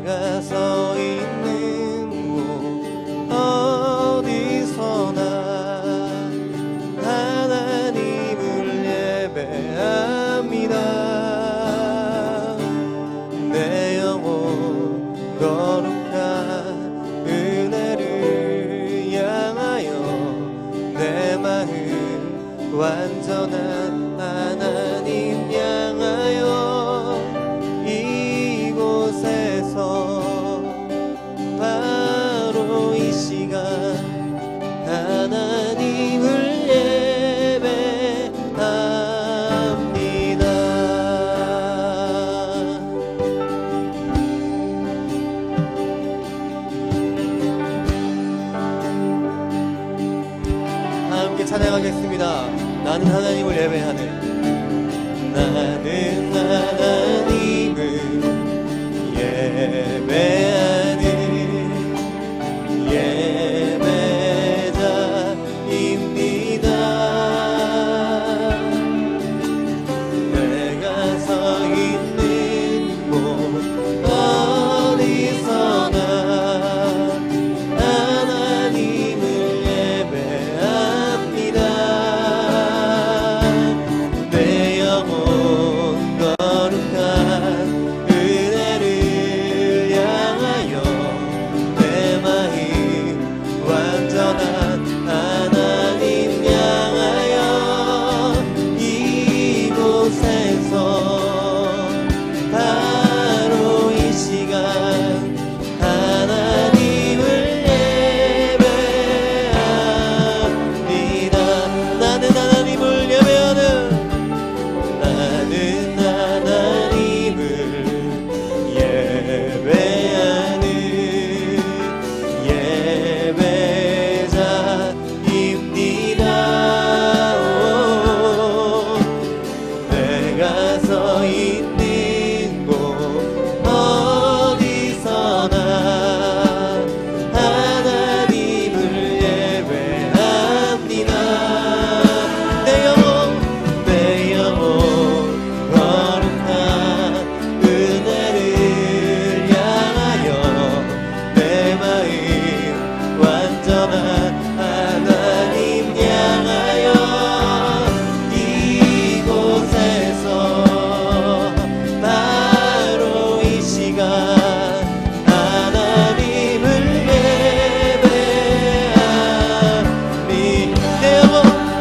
내가 서 있는 곳 어디서나 하나님을 예배합니다. 내 영혼 거룩한 은혜를 향하여 내 마음 완전한 하나님 향하여 이곳에서 바로 이 시간 하나님을 예배합니다. 함께 찬양하겠습니다. 나는 하나님을 예배하네. 나는 하나님을 예배하는 예배자입니다. 내가 서 있는 곳 어디서나 하나님을 예배합니다. 내 영혼 거룩한 은혜를 향하여 내 마음 완전한 하나님 향하여 이곳에서 바로 이 시간 하나님을 예배합니다. 나는 하나님을 예배하는 나는 하나님을 예배하는 예배자입니다. 내가 서 있는 곳 어디서나 하나님을 예배합니다. 내 영혼 거룩한 은혜를 향하여 내 마음 완전한 하나님 향하여 이곳에서 바로 이 시간 하나님을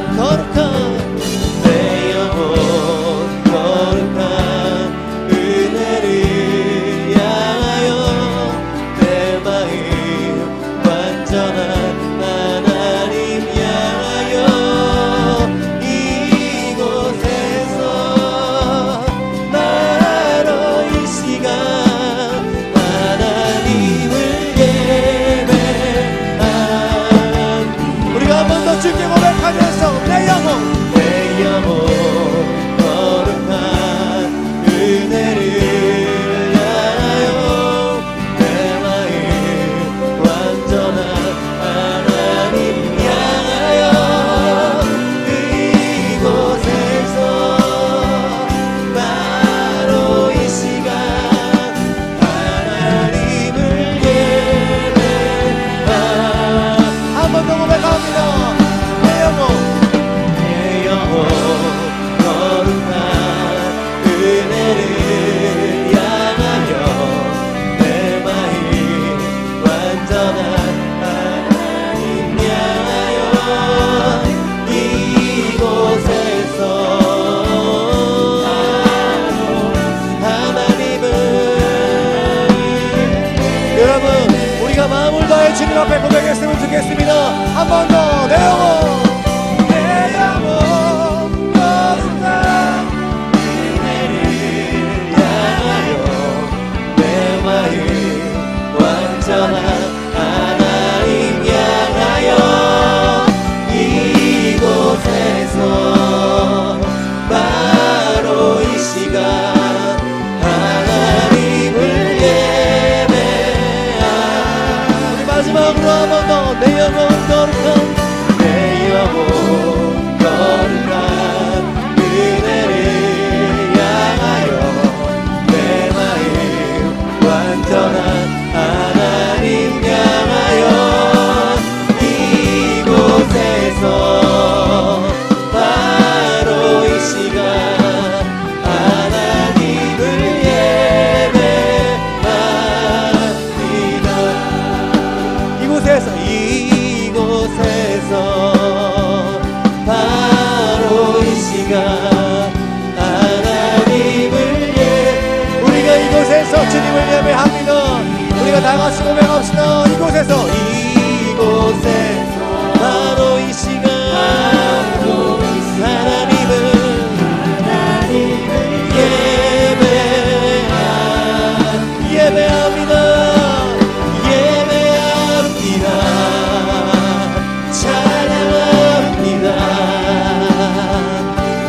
예배합니다. 내 영혼 거룩한 은혜를 향하여 내 마음 완전한 하나님 향하여 이곳에서 바로 이 시간 하나님을 예배합니다. 우리가 한 번 더 주께 고백하면서 내 영혼 거룩한 은혜를 향하여 내 마음 완전한 하나님 향하여 이곳에서 바로 이 시간 하나님을 예배합니다. 한 번 더 고백합니다. 내 영혼 거룩한 은혜를 향하여 내 마음 완전한 하나님 향하여 이곳에서 하나님을 여러분 우리가 마음을 다해 주님 앞에 고백했으면 좋겠습니다. 한 번 더 내 영혼 거룩한 은혜를 향하여 내 마음 완전한 하나님 향하여 이곳에서 바로 이 시간 하나님을 예배합니다. 마지막으로 한 번 더 내 영혼 거룩한 은혜를 향하여 내 마음 완전한 예배합니다. 우리가 다 같이 고백합시다. 이곳에서 바로 이 시간 하나님을 예배합니다. 예배합니다. 찬양합니다.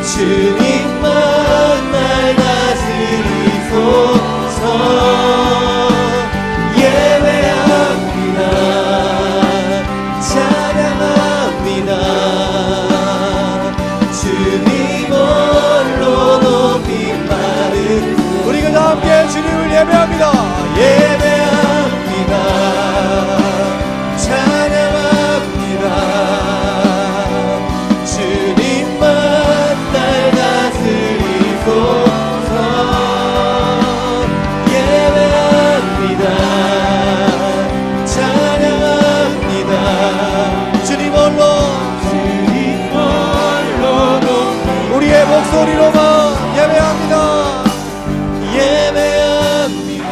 주님만 날 다스리소서. 예배합니다. 찬양합니다. 주님 홀로 높임 받은 우리가 다 함께 주님을 예배합니다. 예배합니다. 찬양합니다. 주님만 날 다스리소서. 예배합니다. 찬양합니다. 주님 홀로 우리의 목소리로만 예배합니다. 예배합니다.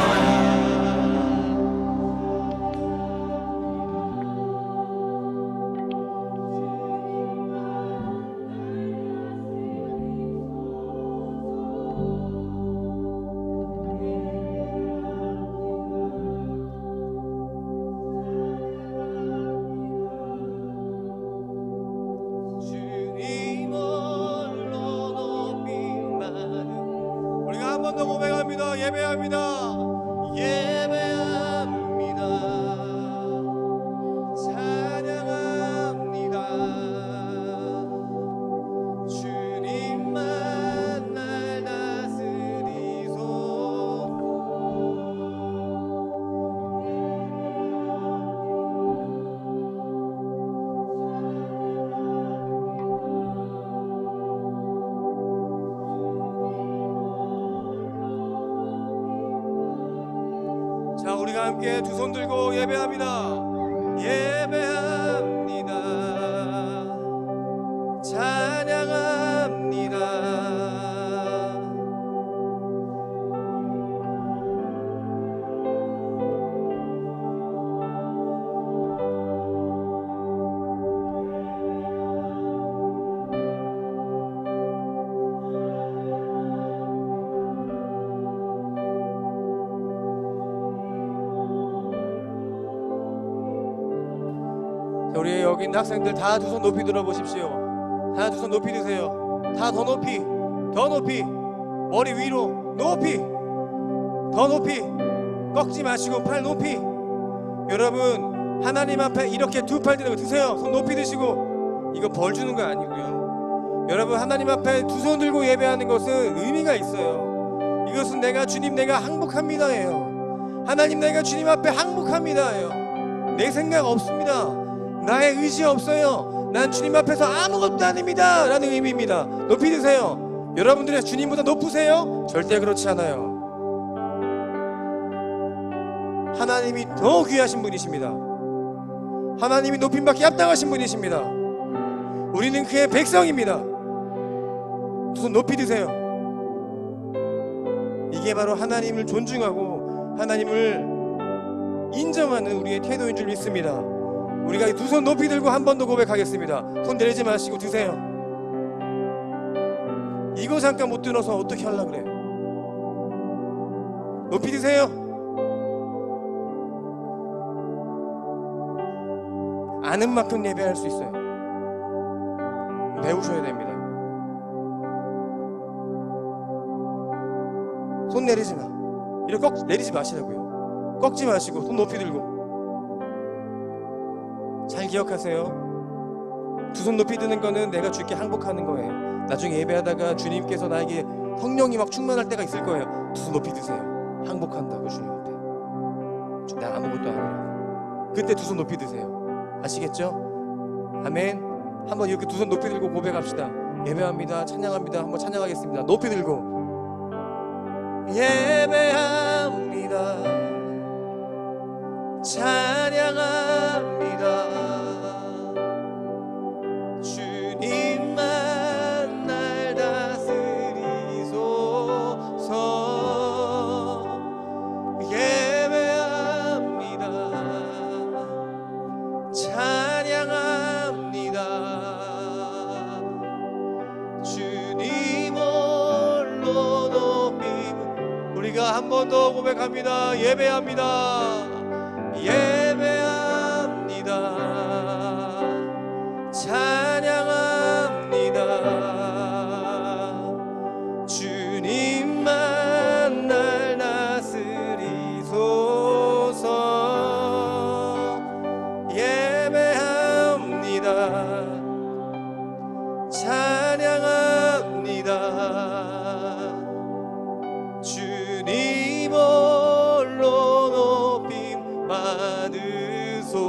주님 홀로 높임 받은 우리가 한 번 더 고백합니다. 예배합니다. 예배합니다. 찬양합니다. 주님만 날 다스리소. 자, 우리가 함께 두 손 들고 예배합니다. 예배합니다. 찬양합니다. 우리 여기 있는 학생들 다 두 손 높이 들어보십시오. 다 두 손 높이 드세요. 다 더 높이, 더 높이, 머리 위로 높이, 더 높이, 꺾지 마시고 팔 높이. 여러분 하나님 앞에 이렇게 두 팔 들고 드세요. 손 높이 드시고. 이거 벌 주는 거 아니고요. 여러분 하나님 앞에 두 손 들고 예배하는 것은 의미가 있어요. 이것은 내가 주님 내가 항복합니다예요. 하나님 내가 주님 앞에 항복합니다예요. 내 생각 없습니다. 나의 의지 없어요. 난 주님 앞에서 아무것도 아닙니다 라는 의미입니다. 높이 드세요. 여러분들이 주님보다 높으세요? 절대 그렇지 않아요. 하나님이 더 귀하신 분이십니다. 하나님이 높임받기 합당하신 분이십니다. 우리는 그의 백성입니다. 두 손 높이 드세요. 이게 바로 하나님을 존중하고 하나님을 인정하는 우리의 태도인 줄 믿습니다. 우리가 두 손 높이 들고 한 번 더 고백하겠습니다. 손 내리지 마시고 드세요. 이거 잠깐 못 들어서 어떻게 하려고 그래요? 높이 드세요. 아는 만큼 예배할 수 있어요. 배우셔야 됩니다. 손 내리지 마. 이렇게 내리지 마시라고요. 꺾지 마시고 손 높이 들고. 잘 기억하세요. 두 손 높이 드는 거는 내가 주께 항복하는 거예요. 나중에 예배하다가 주님께서 나에게 성령이 막 충만할 때가 있을 거예요. 두 손 높이 드세요. 항복한다고 주님한테. 나 아무것도 아니라고. 그때 두 손 높이 드세요. 아시겠죠? 아멘. 한번 이렇게 두 손 높이 들고 고백합시다. 예배합니다. 찬양합니다. 한번 찬양하겠습니다. 높이 들고 예배합니다. 찬양합니다. 주님만 날 다스리소서. 예배합니다. 예배합니다. 예배합니다. 찬양합니다. 주님만 날 다스리소서. 예배합니다. 찬양합니다. 주님 홀로 높임 받으소서.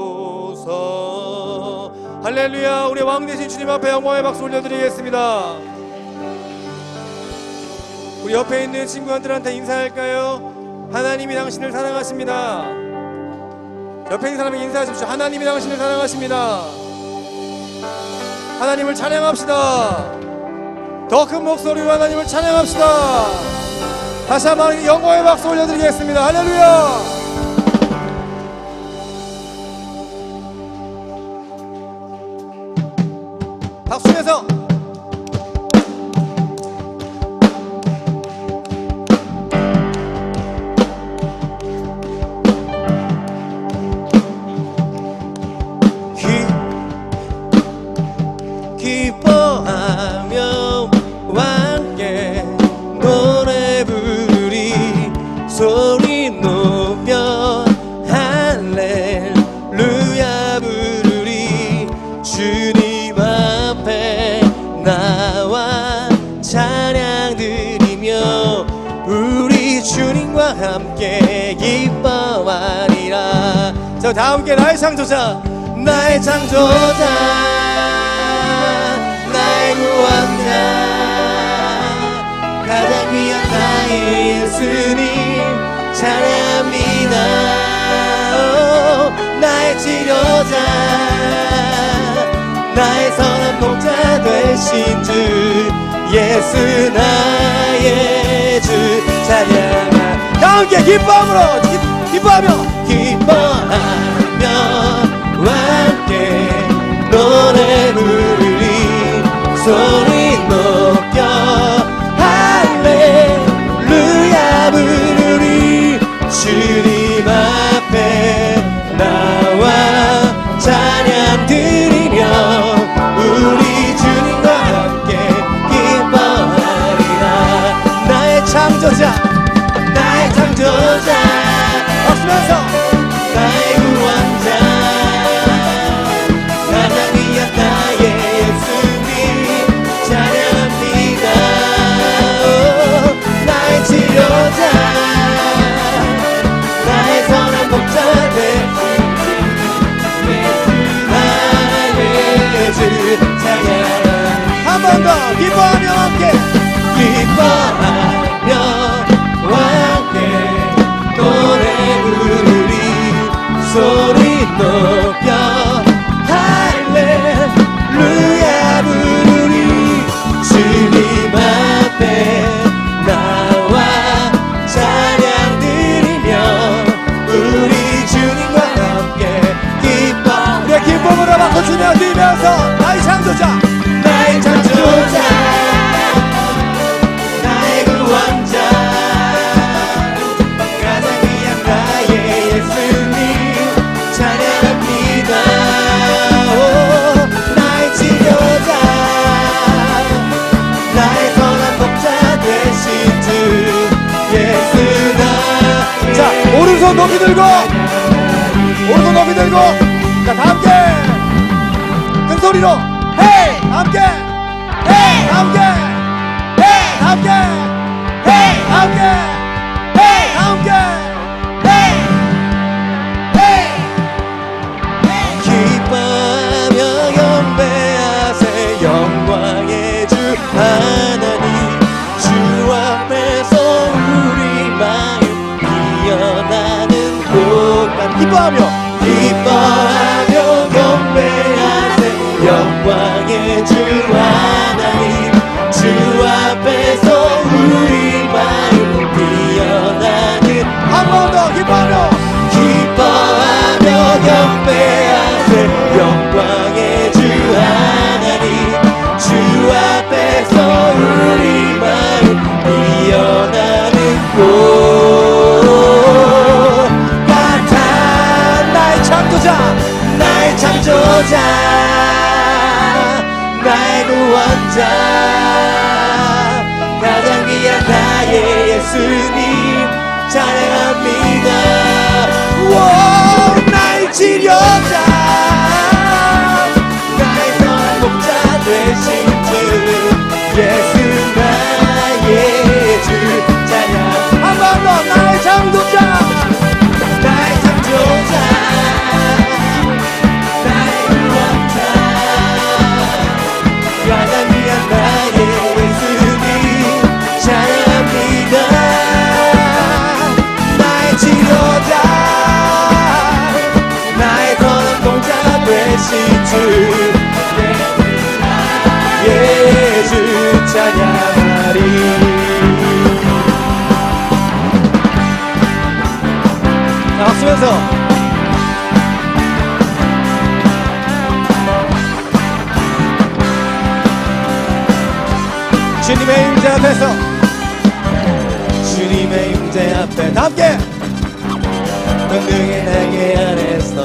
할렐루야. 우리 왕 되신 주님 앞에 영광의 박수 올려드리겠습니다. 우리 옆에 있는 친구들한테 인사할까요? 하나님이 당신을 사랑하십니다. 옆에 있는 사람에게 인사하십시오. 하나님이 당신을 사랑하십니다. 하나님을 찬양합시다. 더 큰 목소리로 하나님을 찬양합시다. 다시 한번 영광의 박수 올려드리겠습니다. 할렐루야. 박수에서 기뻐하며 함께 노래 부르리. 소리 높여 할렐루야 부르리. 주님 앞에 나와 찬양 드리며 우리 주님과 함께 기뻐하리라. 자, 다 함께 나의 창조자, 나의 창조자, 나의 구원자, 가장 귀한 나의 예수님 찬양합니다. 나의 치료자, 나의 선한 목자 되신 주 예수 나의 주 찬양하. 다 함께 기뻐함으로 기뻐하며 함께 노래 부르리. 소리 높여 할렐루야 부르리. 주님 앞에 나와 찬양 드리며 우리 주님과 함께 기뻐하리라. 나의 창조자, 나의 창조자, 박수면서 나의 구원자, 가장 귀한 나의 예수님 찬양합니다. 나의 치료자, 나의 선한 목자 되신 예수 나의 주 찬양. 한 번 더 기뻐하며 함께 함께 노래 부르리. 소리 높여 할렐루야 부르리. 주님 앞에 나와 찬양 드리며 우리 주님과 함께 기뻐. 우리의 기쁨으로 바꿔주며 뛰면서 나의 창조자, 나의 창조자, 나의 구원자, 가장 귀한 나의 예수님 찬양합니다. 나의 치료자, 나의 선한 목자 되신 주 예수 나. 자, 오른손 높이 들고, 오른손 높이 들고, 자, 다 함께 큰 소리로 헤이 함께, 헤이 함께, 헤이 함께, 헤이 함께, 헤이 함께, 헤이 헤이. 기뻐하며 경배하세 영광의 주 하나님. 주 앞에서 우리 마음 피어나는 곳만 기뻐하며 경배하세 영광의 주 하나님. 주 앞에서 우리 마음 피어나는. 한 번 더 기뻐하며 경배하세 영광의 주 하나님. 주 앞에서 우리 마음 피어나는 곳. 박수면서 주님의 임재 앞에서, 주님의 임재 앞에 다 함께 권능의 날개 아래서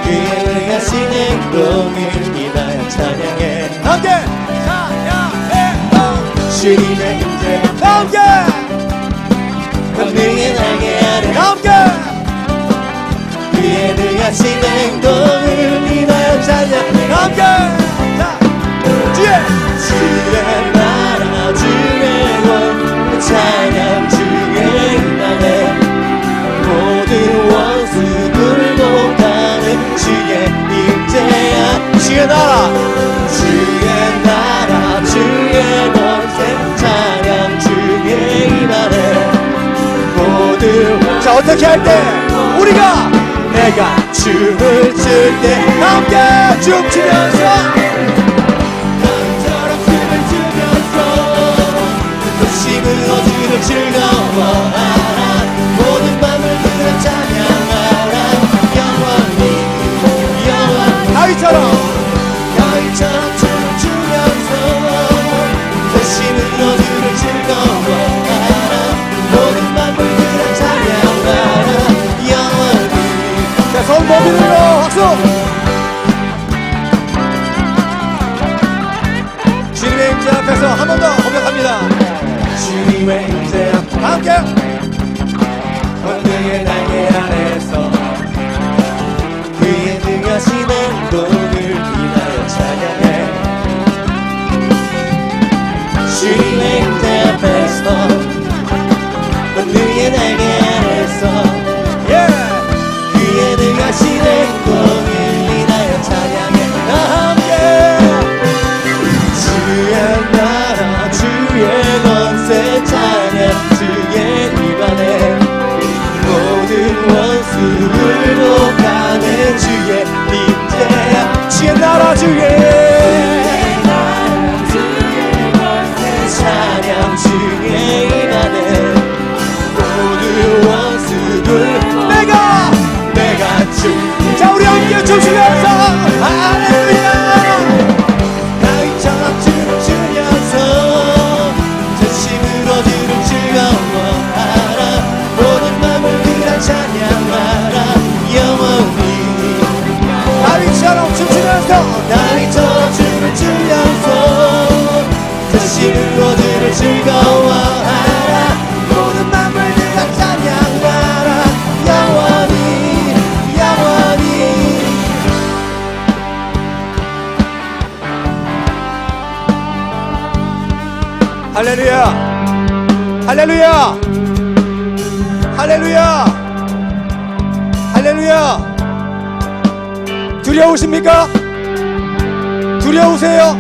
그의 능하신 행동을 믿어야 찬양해. 다 함께 찬양해. 주님의 임재 다 함께 권능의 날개 아래 다 함께 그의 능하신 행동을 믿어야 찬양해. 다 함께 주의 나라 주의 권 찬양 주의 임하네. 모든 원수 굴복하는 주의 임재야. 주의 나라 주의 권세 찬양 주의 임하네. 모든 자 어떻게 할 때 우리가 내가 춤을 출 때 함께 춤추면서 힘으로 주를 즐거워하라. 모든 만물들을 찬양하라. 영원히 다윗처럼 춤을 추면서 그 힘으로 주를 즐거워하라. 모든 만물들을 찬양하라. 영원히. 자, 손 높이 들어 박수. 주님의 임재 앞에서 한 번 더 고백합니다. 주님의 임재 앞에 함께 권능의 날개 아래서 그의 능하신 행동을 인하여 찬양해. 주님의 임재 앞에서 권능의 날개 아래서 그의 능하신 행동을 인하여 찬양해. 다 함께 주의 나라 주의 권세 찬양 주의 임하네. 모든 원수를 굴복하는 주의 임재야. 주의 나라 주의 권세 찬양 주의 임하네. 모든 원수들 내가 주. 자 우리 함께 춤추면서 할렐루야. 다윗처럼 춤을 추면서 진심으로 주를 즐거워하라. 모든 마음을 찬양하라. 영원히 다윗처럼 춤추면서 춤을 추면서 진심으로 주를 즐거워하라. 모든 마음을 찬양하라. 영원히 영원히. 할렐루야 할렐루야 할렐루야 할렐루야. 두려우십니까? 두려우세요?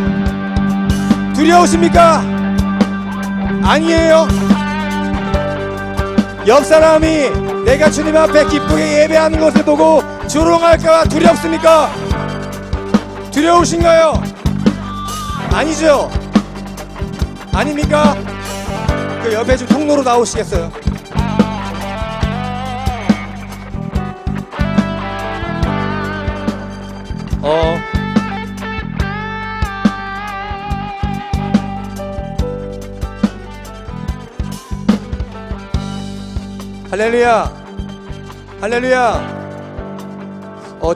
두려우십니까? 아니에요. 옆 사람이 내가 주님 앞에 기쁘게 예배하는 것을 보고 조롱할까봐 두렵습니까? 두려우신가요? 아니죠? 아닙니까? 그 옆에 좀 통로로 나오시겠어요? 할렐루야 할렐루야.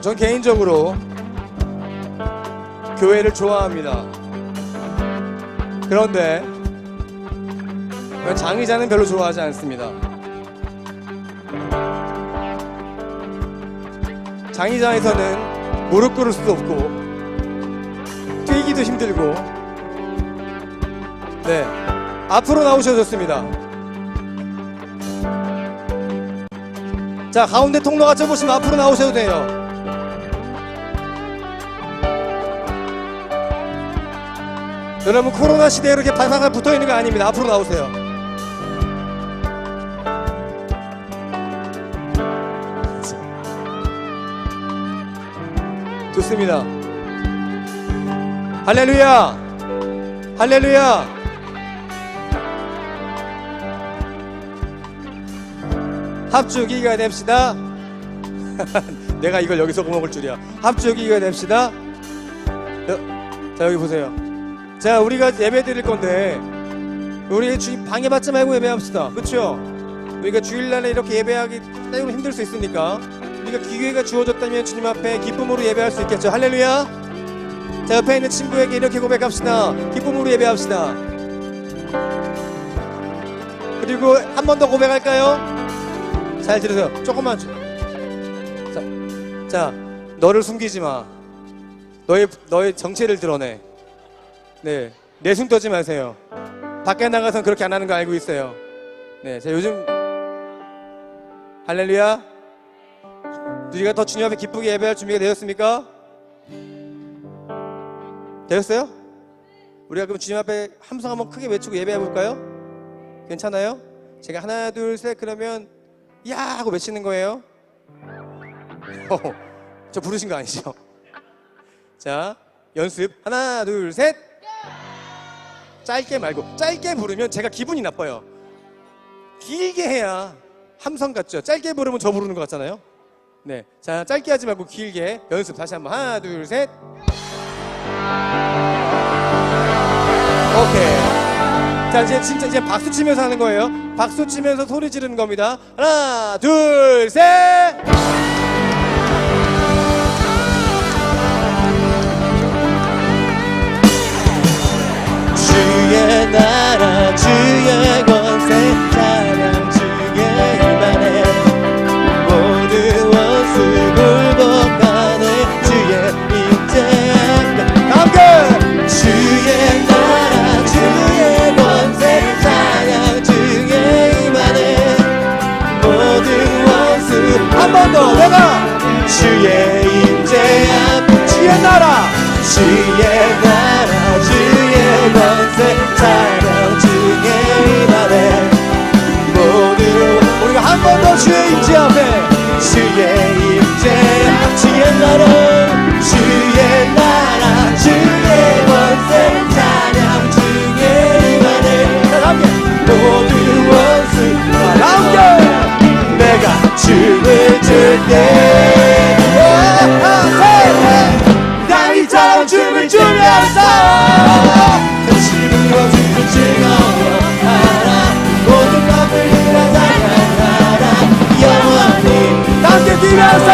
전 개인적으로 교회를 좋아합니다. 그런데 장의자는 별로 좋아하지 않습니다. 장의자에서는 무릎 꿇을 수도 없고 뛰기도 힘들고. 네, 앞으로 나오셔도 좋습니다. 자, 가운데 통로가 좁으시면 앞으로 나오셔도 돼요. 여러분 코로나 시대에 이렇게 바삭바삭 붙어있는 거 아닙니다. 앞으로 나오세요. 좋습니다. 할렐루야 할렐루야 합주기가 됩시다. 내가 이걸 여기서 먹을 줄이야. 합주기가 됩시다. 자, 여기 보세요. 자, 우리가 예배 드릴 건데 우리 주님 방해받지 말고 예배합시다. 그렇죠? 우리가 주일날에 이렇게 예배하기 때문에 힘들 수 있으니까 우리가 기회가 주어졌다면 주님 앞에 기쁨으로 예배할 수 있겠죠. 할렐루야. 자, 옆에 있는 친구에게 이렇게 고백합시다. 기쁨으로 예배합시다. 그리고 한 번 더 고백할까요? 잘 들으세요. 조금만. 자, 너를 숨기지 마. 너의 정체를 드러내. 네, 내숭 떠지 마세요. 밖에 나가서는 그렇게 안 하는 거 알고 있어요. 네, 자, 요즘 할렐루야. 우리가 더 주님 앞에 기쁘게 예배할 준비가 되었습니까? 되었어요? 우리가 그럼 주님 앞에 함성 한번 크게 외치고 예배해 볼까요? 괜찮아요? 제가 하나 둘 셋 그러면 야 하고 외치는 거예요. 저 부르신 거 아니죠? 자, 연습 하나 둘 셋. 짧게 말고, 짧게 부르면 제가 기분이 나빠요. 길게 해야 함성 같죠? 짧게 부르면 저 부르는 것 같잖아요. 네, 자, 짧게 하지 말고 길게 연습 다시 한번 하나 둘 셋. 오케이. 자, 이제 박수 치면서 하는 거예요. 박수 치면서 소리 지르는 겁니다. 하나 둘 셋. 주의 나라 주의 권세 찬양 주의 임하네 모든 원수 굴복하네 주의 임재 앞에 함께 주의 나라 주의 권세 찬양 주의 임하네 모든 원수 한 번 더 내가 주의 임재 앞에 주의 나라 주의 권세 찬양 주의 임하네 모든 우리가 한 번 더 주의 임재 앞에 주의 임재 주의 나라 주의 권세 찬양 주의 임하네 다 함께 모든 원수 다 함께 내가 춤을 줄게 다윗처럼 춤을 추면서 힘으로 주를 즐거워하라 모든 것을 위하여 찬양하라 영원히 함께 뛰면서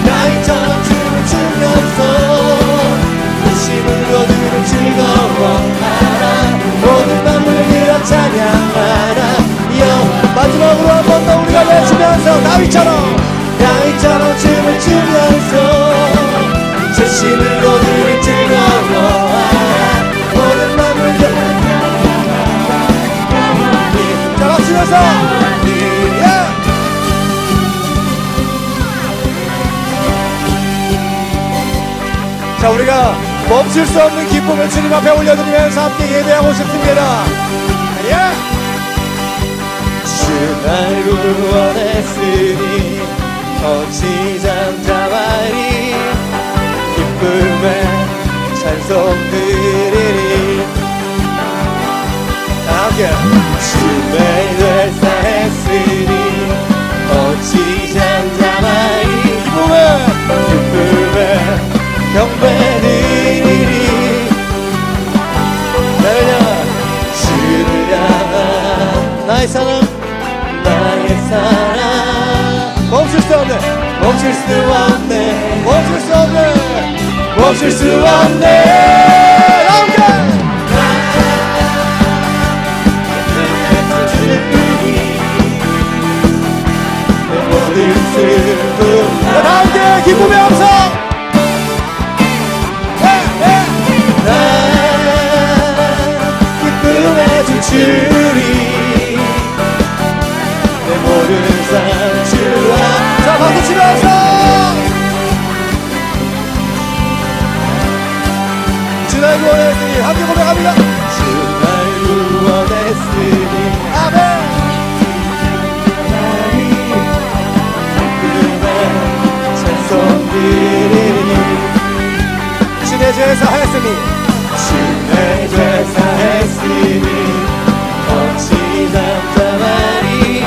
다윗처럼 춤을 추면서 힘으로 주를 즐거워하라 모든 것을 위하여 찬양하라 마지막으로 한 번 더 우리가 외치면서 다윗처럼 춤을 추면서 진심으로 주를 즐거워하라 모든 맘을 자, 박수면서 자, 우리가 멈출 수 없는 기쁨을 주님 앞에 올려드리면서 함께 예배하고 싶습니다. 주날 구원했으니 어찌 잠잠하리 기쁨에 찬송 드리리 함께 주의 되사했으니 어찌 잠잠하리 기쁨에 경배 드리리 주를 향한 나의 사랑 멈출 수 없네 내 모든 슬픔 다 함께 기쁨의 함성 기쁨의 춤추리 내 모든 삶 주와 자, 박수 치면서 주날 구원했으니 함께 고백합니다. 주날 구원했으니 아멘 그의 찬송 드리니 주의 죄 사했으니 어찌 잠잠하리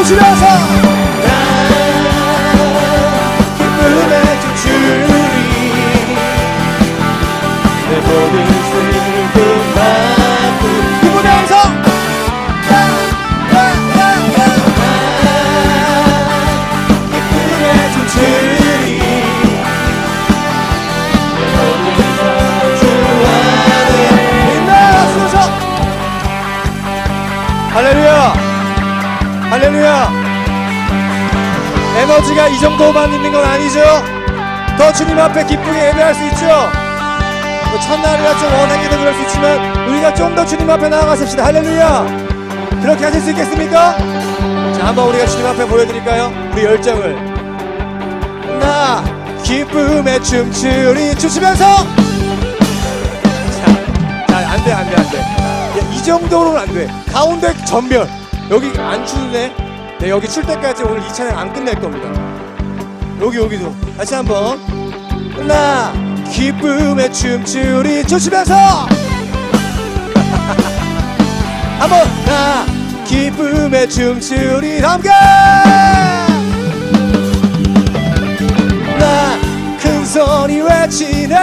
주시면서 기쁨의 춤추리 내 모든 슬픔 바꾸 기쁨의 기쁨의 춤추리 내 모든 주 안에 빛나소서. 할렐루야 할렐루야. 에너지가 이 정도만 있는 건 아니죠. 더 주님 앞에 기쁘게 예배할 수 있죠. 첫날이라 좀 워낙에도 그럴 수 있지만 우리가 좀 더 주님 앞에 나아가십시다. 할렐루야. 그렇게 하실 수 있겠습니까? 자, 한번 우리가 주님 앞에 보여드릴까요? 우리 열정을. 나 기쁨에 춤추리 춤추면서 자, 안돼 야, 이 정도로는 안돼. 가운데 전멸. 여기 안 추네. 네, 여기 출 때까지 오늘 이 찬양 안 끝낼 겁니다. 여기도 다시 한번. 나 기쁨에 춤추리 춤추면서 한번. 나 기쁨에 춤추리 함께. 나 큰 소리 외치네.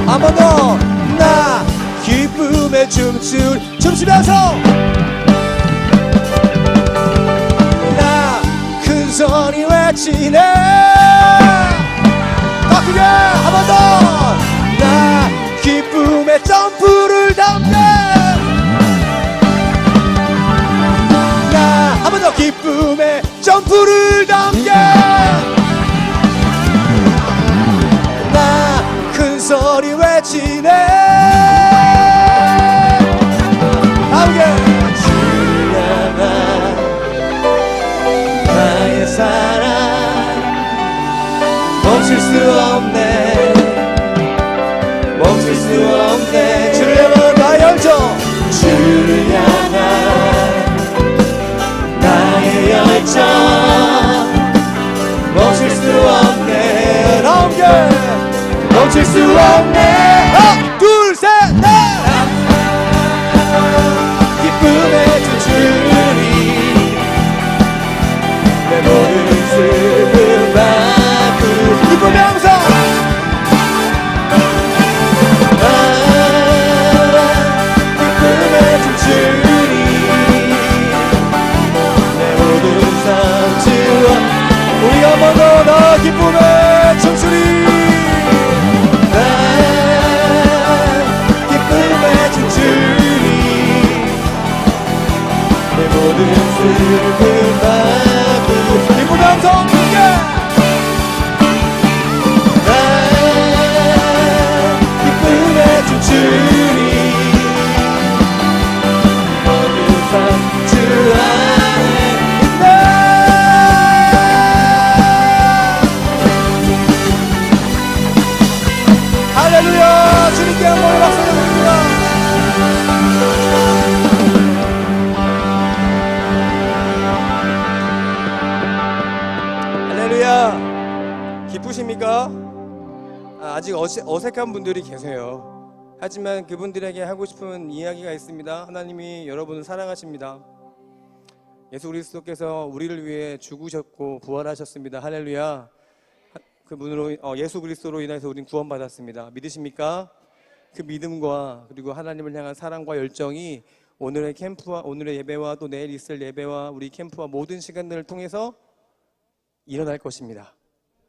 한 번 더. 나 기쁨에 춤추면서 나 큰 소리 외치네. 더 크게 한 번 더. 나 기쁨의 점프를 담네. 나 한 번 더. 기쁨의 점프를 담게. 나 큰 소리 외치네. 함께. 주야만 나의 사랑 멈출 수 없네. 멈출 수 없네. 주를 향한 나의 열정. 주를 향한 나의 열정 멈출 수 없네. 함께. 멈출 수 없네. 하나 둘 셋 넷. 기쁨의 춤추리 내 모든 슬픔 바꾸 기쁨의 함성. 기쁨의 춤추리 내 모든 삶 지워. 우리가 한 번 더. 나 기쁨의 춤추리. 기쁨의 춤추리 내 모든 슬픔 바꾸 기쁨의 함성. 기쁨의 춤추리 모든 삶 주 안에 있네. 할렐루야. 주님께 한 번의 박수 드립니다. 할렐루야. 기쁘십니까? 아직 어색한 분들이 계세요. 하지만 그분들에게 하고 싶은 이야기가 있습니다. 하나님이 여러분을 사랑하십니다. 예수 그리스도께서 우리를 위해 죽으셨고 부활하셨습니다. 할렐루야. 그분으로 예수 그리스도로 인해서 우리는 구원받았습니다. 믿으십니까? 그 믿음과 그리고 하나님을 향한 사랑과 열정이 오늘의 캠프와 오늘의 예배와 또 내일 있을 예배와 우리 캠프와 모든 시간들을 통해서 일어날 것입니다.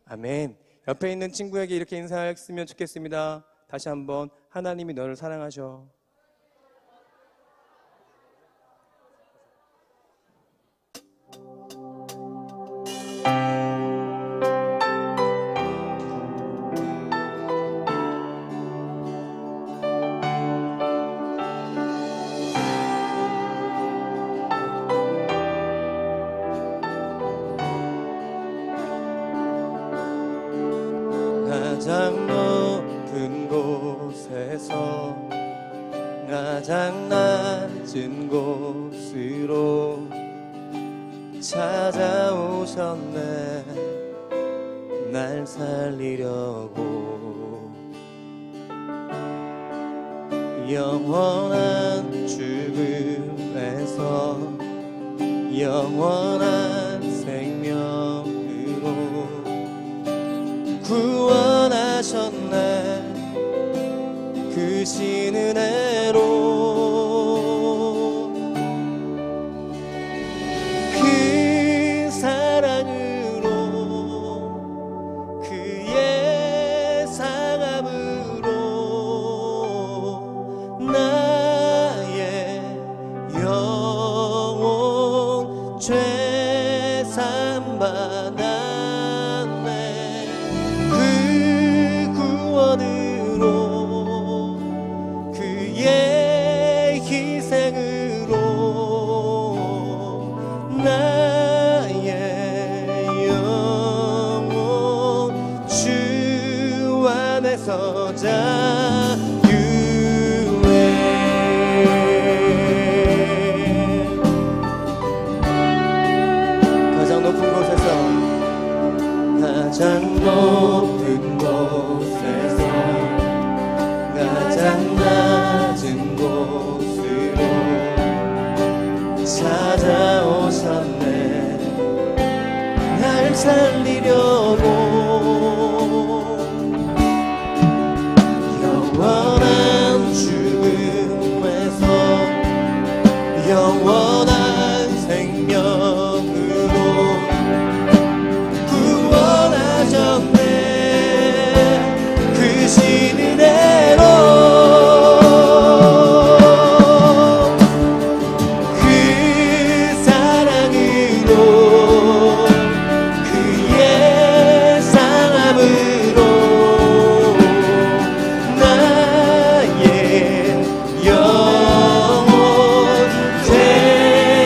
아멘. 옆에 있는 친구에게 이렇게 인사했으면 좋겠습니다. 다시 한번. 하나님이 너를 사랑하셔. 가장 높은 곳에서 가장 낮은 곳으로 찾아오셨네. 날 살리려고 영원한 죽음에서 영원한 생명으로 구원하셨네. 그 신 은혜로 그 사랑으로 그의 상함으로 나의 영혼 죄산 받았네. 그 구원으로 그의 희생으로 나의 영혼 주 안에서 자유해. 가장 높은 곳에서 가장 높은 곳에서 가장 낮은 곳으로 찾아오셨네. 날 살리려고 영원한 죽음에서 영원한 생명으로 구원하셨네. 그 신 은혜로 그 사랑으로 그의 상함으로 나의 영혼 죄산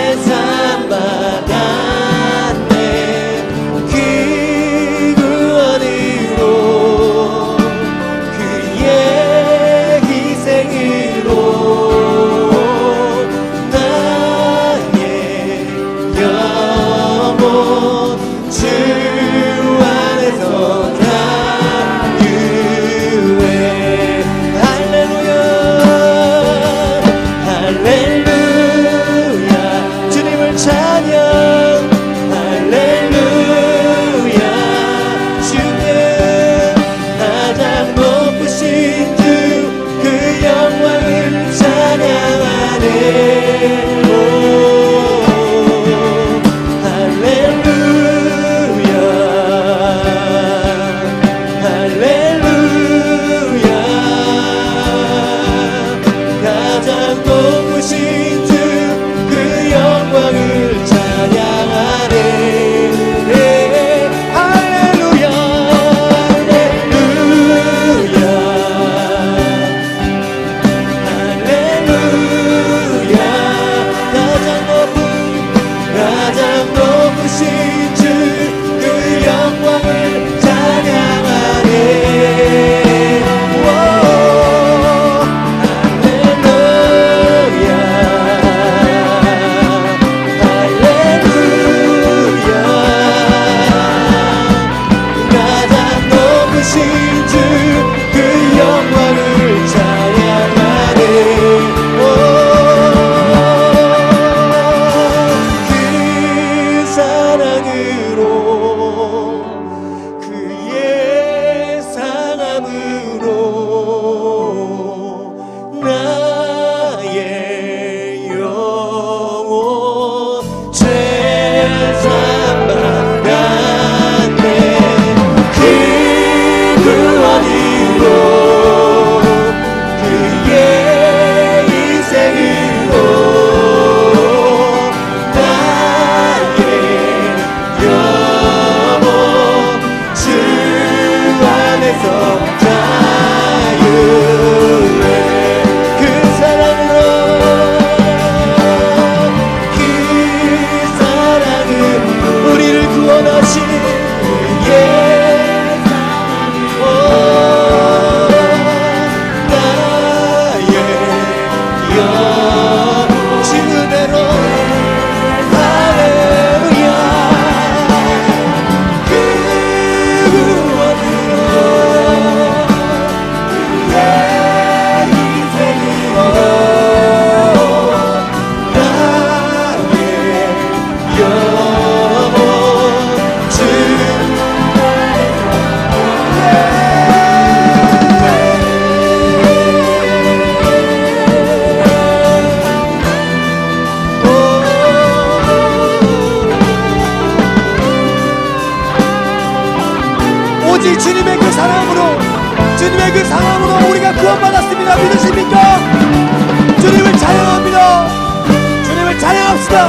주님의 그 사랑으로, 주님의 그 사랑으로 우리가 구원받았습니다. 믿으십니까? 주님을 찬양합니다. 주님을 찬양합시다.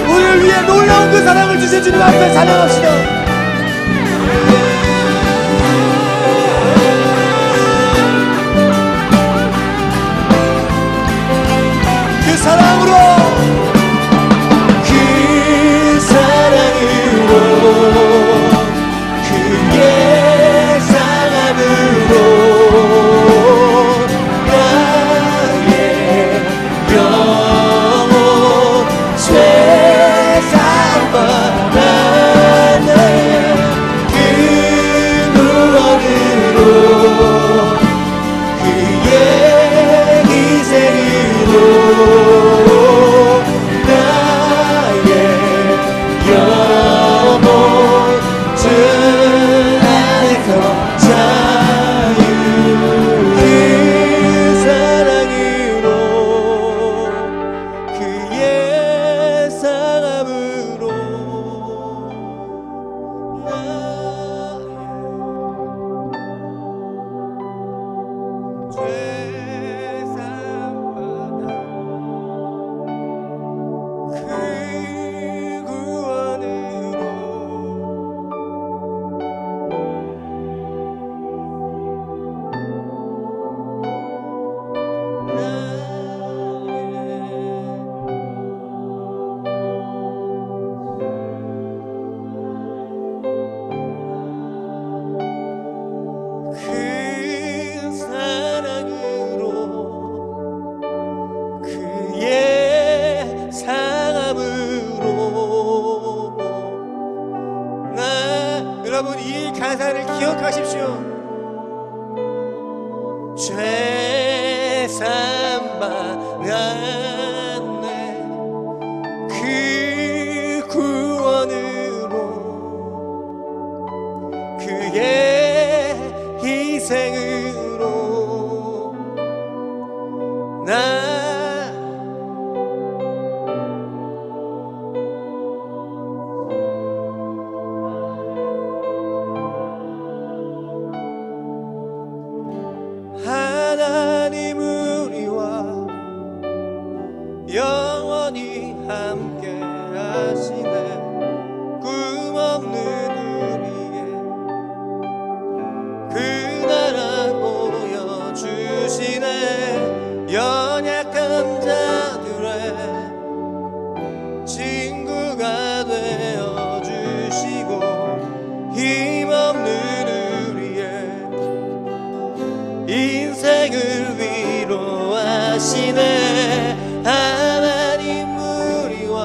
우리를 위해 놀라운 그 사랑을 주신 주님 앞에 찬양합시다. 그 사랑으로, 그 사랑으로, 그의 사랑으로 나의 영혼 죄사함받았네. 그 구원으로, 그의 희생으로 나의 영혼 주 안에서 자유를. 그 사랑으로, 그의 사랑으로 나의 죄사함받아 그 구원으로 그 사랑으로, 그의 상함으로 여러분 이 가사를 기억하십시오. 죄사함받았네. 그 구원으로, 그의 희생으로 하나님 우리와 영원히 함께 하시네. 꿈없는 우리의 그 나라 보여주시네. 연약한 자들의 친구가 되어주시고 힘없는 우리의 인생을 위로하시네. 하나님 우리와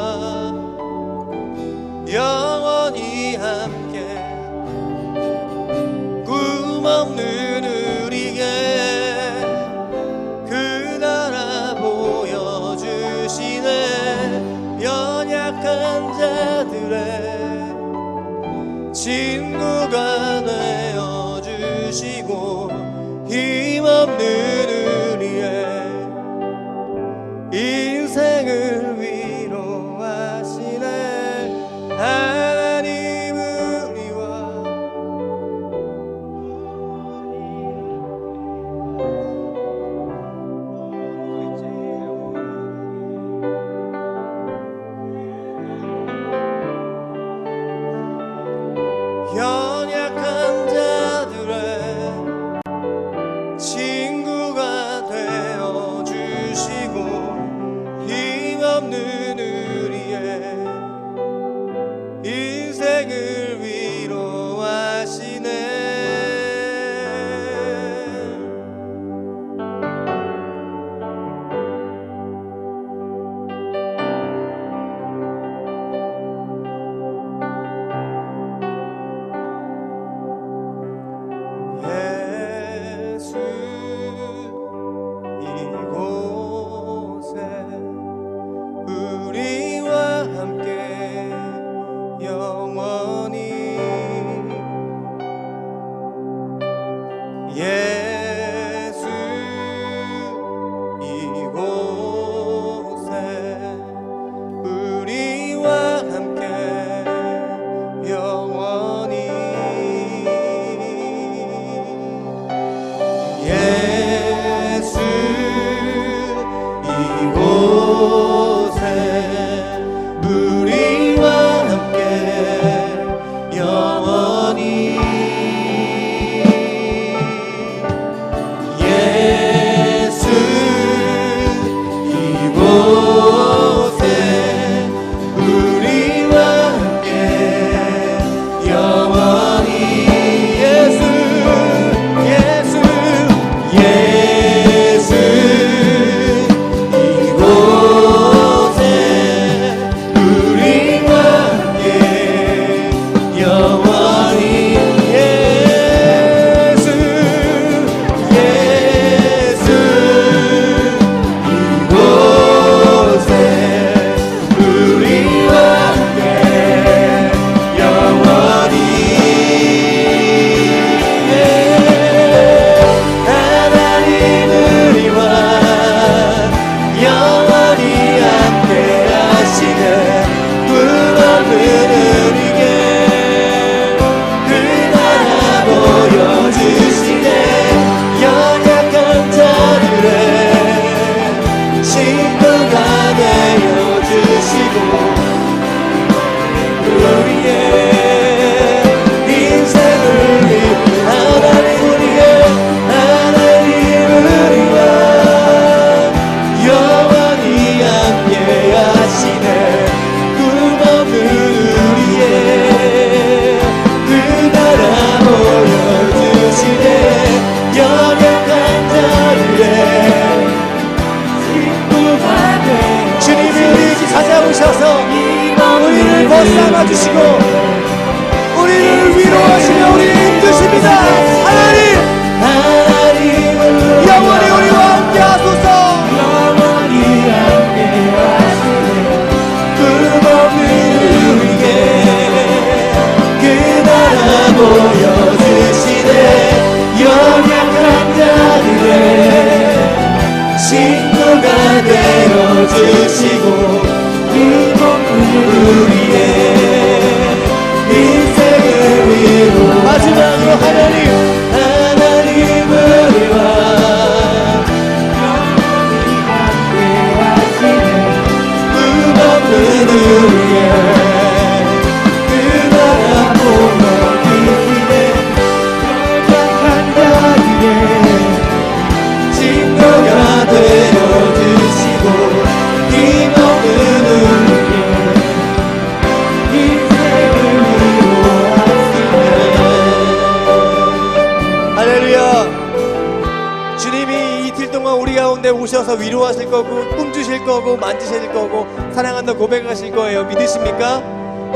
영원히 함께 꿈없는 우리에게 그 나라 보여주시네. 연약한 자들의 친구가 되어주시고 힘없는 우리의 인생을 위로하시네. 하나님 우리와 연약한 자들의 친구가 되어주시고 힘없는 우리의 인생을 위로하시네. 예수 이곳에 우리와 함께 영원히 예수 이곳에 우리와 함께 영원히 예수 예수 예수 이곳에 우리와 함께 영원히 예수 예수 이곳에 우리와 함께 영원히 하나님 우리와 영원히 함께 하시는 꿈없는 우리에게 그 나라 보여주시네 연약한 자들의 친구가 되어주시고 우리의 인생을 하나님 우리와 영원히 함께 하시네 꿈없는 우리의 그 나라 보여주시네 연약한 자들의 주님이 우리 찾아오셔서 우리를 벗삼아 주시고 우리를 위로하시며 우리를 힘드십니다. 하나님 영원히 우리와 함께 하소서. 영원히 함께 하시네 꿈없는 우리에게 그 나라 보여주시네 연약한 자들의 친구가 되어주시고 우리의 인생을 위로 마지막으로 하나님 우리와 영원히 함께 하시네 꿈없는 우리의 그 나라 보여주시네 연약한 자들의 친구가 되어주시고 힘없는 우리의 인생을 위로하시네. 할렐루야. 주님이 이틀 동안 우리 가운데 오셔서 위로하실 거고 꿈주실 거고 만지실 거고 사랑한다 고백하실 거예요. 믿으십니까?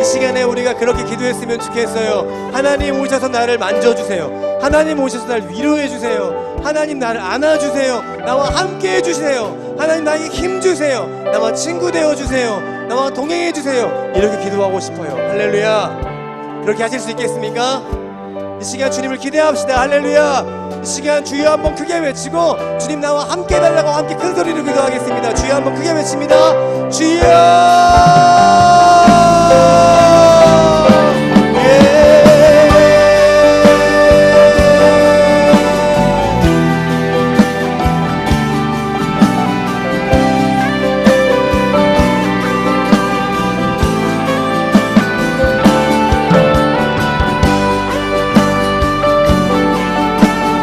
이 시간에 우리가 그렇게 기도했으면 좋겠어요. 하나님 오셔서 나를 만져주세요. 하나님 오셔서 나를 위로해주세요. 하나님 나를 안아주세요. 나와 함께 해주세요. 하나님 나에게 힘주세요. 나와 친구 되어주세요. 나와 동행해주세요. 이렇게 기도하고 싶어요. 할렐루야. 그렇게 하실 수 있겠습니까? 이 시간 주님을 기대합시다. 할렐루야. 이 시간 주여 한번 크게 외치고 주님 나와 함께 해달라고 함께 큰 소리로 기도하겠습니다. 주여 한번 크게 외칩니다. 주여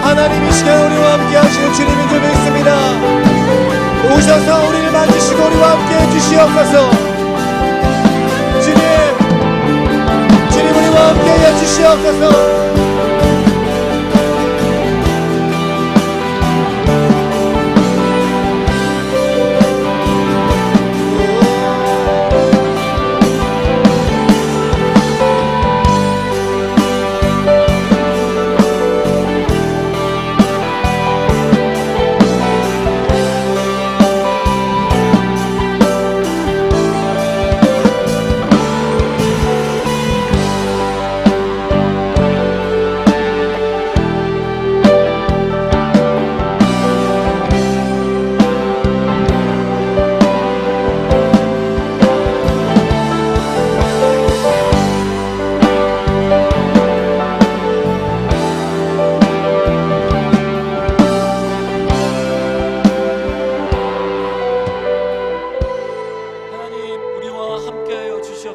하나님 이 시간 우리와 함께 하시는 주님인 줄 믿습니다. 오셔서 우리를 만지시고 우리와 함께 해주시옵소서. 주님 우리와 함께 해주시옵소서.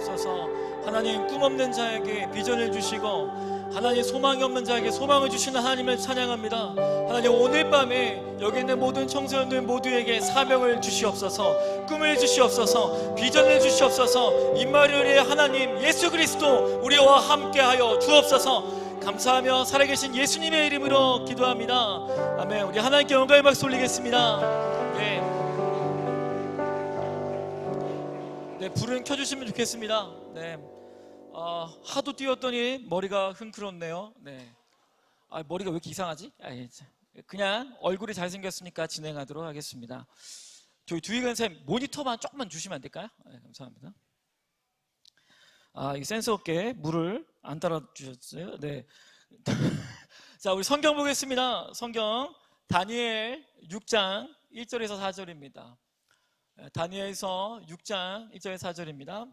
주시옵소서. 하나님, 꿈 없는 자에게 비전을 주시고 하나님, 소망이 없는 자에게 소망을 주시는 하나님을 찬양합니다. 하나님, 오늘 밤에 여기 있는 모든 청소년들 모두에게 사명을 주시옵소서, 꿈을 주시옵소서, 비전을 주시옵소서. 임마누엘의 하나님 예수 그리스도 우리와 함께하여 주옵소서. 감사하며 살아계신 예수님의 이름으로 기도합니다. 아멘. 우리 하나님께 영광의 박수 올리겠습니다. 네, 불은 켜주시면 좋겠습니다. 네. 하도 뛰었더니 머리가 흥크럽네요. 네. 머리가 왜 이렇게 이상하지? 그냥 얼굴이 잘생겼으니까 진행하도록 하겠습니다. 저희 두희근 쌤 모니터만 조금만 주시면 안 될까요? 네, 감사합니다. 이 센스 없게 물을 안 따라 주셨어요. 네. 자, 우리 성경 보겠습니다. 성경 다니엘 6장 1절에서 4절입니다. 다니엘서 6장 1절에서 4절입니다.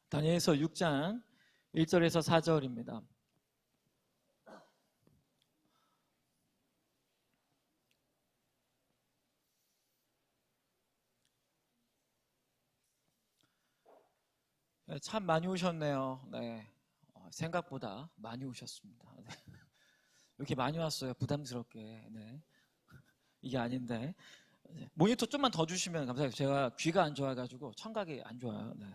다니엘서 6장 1절에서 4절입니다. 참 많이 오셨네요. 네. 생각보다 많이 오셨습니다. 네. 이렇게 많이 왔어요. 부담스럽게. 네. 이게 아닌데. 모니터 좀만 더 주시면 감사해요. 제가 귀가 안 좋아가지고 청각이 안 좋아요. 네.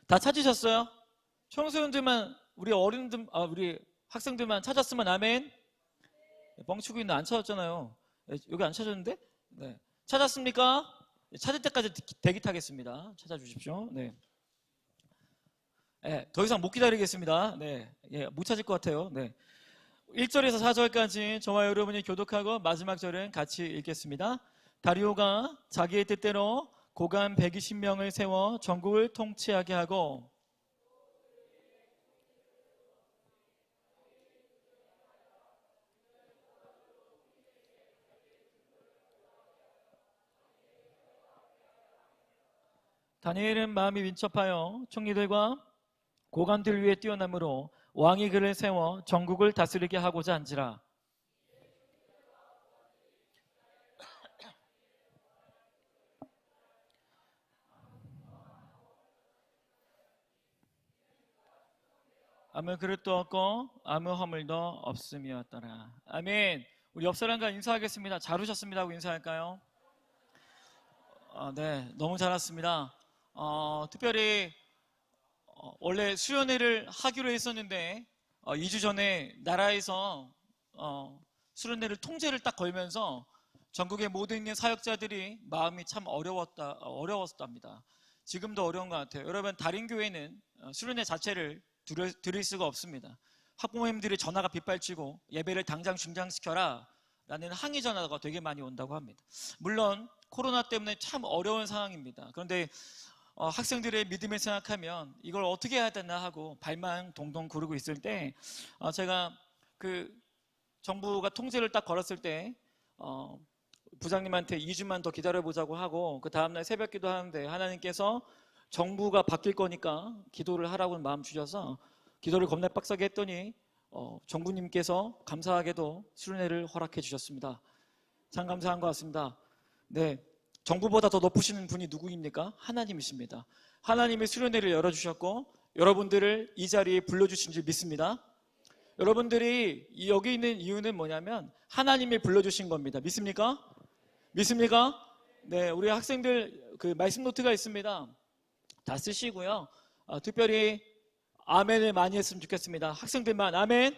다 찾으셨어요? 청소년들만, 우리 어른들, 우리 학생들만 찾았으면 아멘. 뻥치고 있는 안 찾았잖아요. 여기 안 찾았는데? 네. 찾았습니까? 찾을 때까지 대기 타겠습니다. 찾아주십시오. 네. 네, 더 이상 못 기다리겠습니다. 네, 못 찾을 것 같아요. 네. 1절에서 4절까지 저와 여러분이 교독하고 마지막 절은 같이 읽겠습니다. 다리오가 자기의 뜻대로 고관 120명을 세워 전국을 통치하게 하고 다니엘은 마음이 민첩하여 총리들과 고관들 위에 뛰어남으로 왕이 그를 세워 전국을 다스리게 하고자 한지라. 아무 그릇도 없고 아무 허물도 없음이었더라. 아멘. 우리 옆 사람과 인사하겠습니다. 잘 오셨습니다 하고 인사할까요? 네, 너무 잘 왔습니다. 특별히 원래 수련회를 하기로 했었는데 2주 전에 나라에서 수련회를 통제를 딱 걸면서 전국의 모든 있는 사역자들이 마음이 참 어려웠답니다. 지금도 어려운 것 같아요. 여러분, 다른 교회는 수련회 자체를 드릴 수가 없습니다. 학부모님들이 전화가 빗발치고 예배를 당장 중단시켜라 라는 항의 전화가 되게 많이 온다고 합니다. 물론 코로나 때문에 참 어려운 상황입니다. 그런데 학생들의 믿음을 생각하면 이걸 어떻게 해야 되나 하고 발만 동동 구르고 있을 때 제가 그 정부가 통제를 딱 걸었을 때 부장님한테 2주만 더 기다려보자고 하고 그 다음날 새벽 기도하는데 하나님께서 정부가 바뀔 거니까 기도를 하라고 마음 주셔서 기도를 겁나 빡세게 했더니 정부님께서 감사하게도 수련회를 허락해 주셨습니다. 참 감사한 것 같습니다. 네. 정부보다 더 높으시는 분이 누구입니까? 하나님이십니다. 하나님이 수련회를 열어주셨고 여러분들을 이 자리에 불러주신 줄 믿습니다. 여러분들이 여기 있는 이유는 뭐냐면 하나님이 불러주신 겁니다. 믿습니까? 믿습니까? 네, 우리 학생들 그 말씀 노트가 있습니다. 다 쓰시고요. 특별히 아멘을 많이 했으면 좋겠습니다. 학생들만 아멘.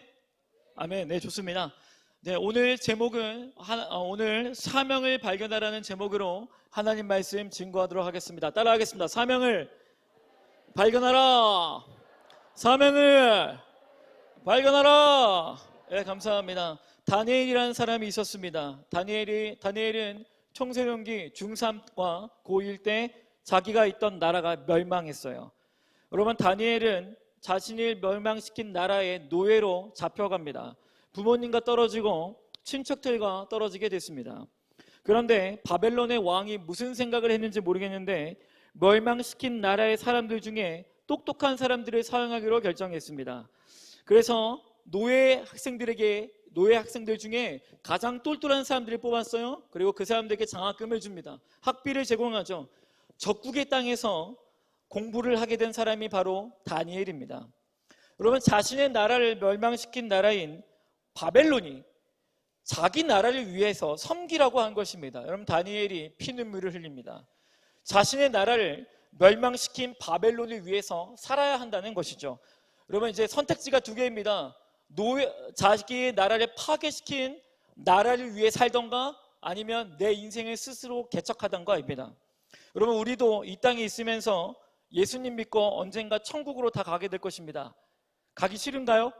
아멘. 네, 좋습니다. 네, 오늘 제목은 오늘 사명을 발견하라는 제목으로 하나님 말씀 증거하도록 하겠습니다. 따라하겠습니다. 사명을 발견하라. 사명을 발견하라. 네, 감사합니다. 다니엘이라는 사람이 있었습니다. 다니엘은 청소년기 중3과 고1 때 자기가 있던 나라가 멸망했어요. 여러분, 다니엘은 자신을 멸망시킨 나라의 노예로 잡혀갑니다. 부모님과 떨어지고 친척들과 떨어지게 됐습니다. 그런데 바벨론의 왕이 무슨 생각을 했는지 모르겠는데 멸망시킨 나라의 사람들 중에 똑똑한 사람들을 사용하기로 결정했습니다. 그래서 노예 학생들 중에 가장 똘똘한 사람들을 뽑았어요. 그리고 그 사람들에게 장학금을 줍니다. 학비를 제공하죠. 적국의 땅에서 공부를 하게 된 사람이 바로 다니엘입니다. 여러분, 자신의 나라를 멸망시킨 나라인 바벨론이 자기 나라를 위해서 섬기라고 한 것입니다. 여러분, 다니엘이 피눈물을 흘립니다. 자신의 나라를 멸망시킨 바벨론을 위해서 살아야 한다는 것이죠. 여러분, 이제 선택지가 두 개입니다. 자기의 나라를 파괴시킨 나라를 위해 살던가 아니면 내 인생을 스스로 개척하던가입니다. 여러분, 우리도 이 땅에 있으면서 예수님 믿고 언젠가 천국으로 다 가게 될 것입니다. 가기 싫은가요?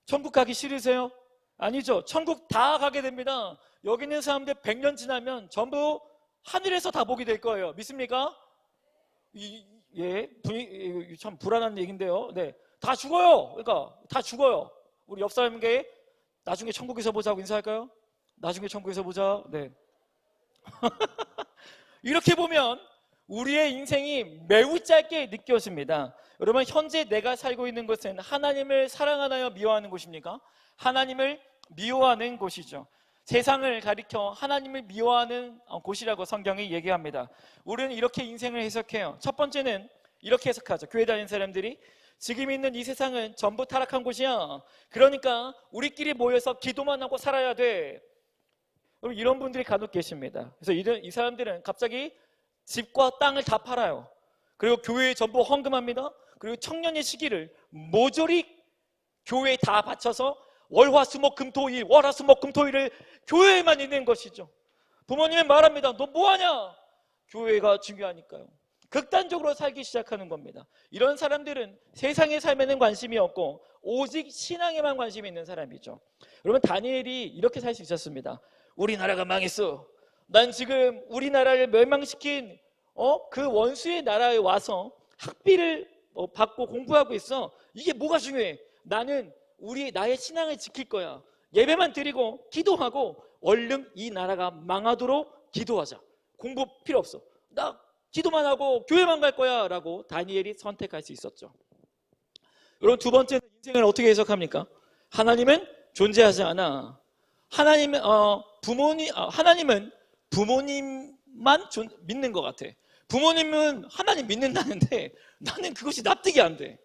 천국 가기 싫으세요? 아니죠. 천국 다 가게 됩니다. 여기 있는 사람들 100년 지나면 전부 하늘에서 다 보게 될 거예요. 믿습니까? 분위기 참 불안한 얘기인데요. 네, 다 죽어요. 그러니까 다 죽어요. 우리 옆 사람에게 나중에 천국에서 보자고 인사할까요? 나중에 천국에서 보자. 네. 이렇게 보면 우리의 인생이 매우 짧게 느껴집니다. 여러분, 현재 내가 살고 있는 것은 하나님을 사랑하나요, 미워하는 곳입니까? 하나님을 미워하는 곳이죠. 세상을 가리켜 하나님을 미워하는 곳이라고 성경이 얘기합니다. 우리는 이렇게 인생을 해석해요. 첫 번째는 이렇게 해석하죠. 교회 다니는 사람들이 지금 있는 이 세상은 전부 타락한 곳이야. 그러니까 우리끼리 모여서 기도만 하고 살아야 돼. 이런 분들이 간혹 계십니다. 그래서 이 사람들은 갑자기 집과 땅을 다 팔아요. 그리고 교회에 전부 헌금합니다. 그리고 청년의 시기를 모조리 교회에 다 바쳐서 월화수목금토일, 월화수목금토일을 교회에만 있는 것이죠. 부모님은 말합니다. 너 뭐하냐? 교회가 중요하니까요. 극단적으로 살기 시작하는 겁니다. 이런 사람들은 세상의 삶에는 관심이 없고 오직 신앙에만 관심이 있는 사람이죠. 여러분, 다니엘이 이렇게 살 수 있었습니다. 우리나라가 망했어. 난 지금 우리나라를 멸망시킨 그 원수의 나라에 와서 학비를 받고 공부하고 있어. 이게 뭐가 중요해? 나는 나의 신앙을 지킬 거야. 예배만 드리고 기도하고 얼른 이 나라가 망하도록 기도하자. 공부 필요 없어. 나 기도만 하고 교회만 갈 거야 라고 다니엘이 선택할 수 있었죠. 여러분, 두 번째는 인생을 어떻게 해석합니까? 하나님은 존재하지 않아. 하나님은 부모님만 믿는 것 같아. 부모님은 하나님 믿는다는데 나는 그것이 납득이 안 돼.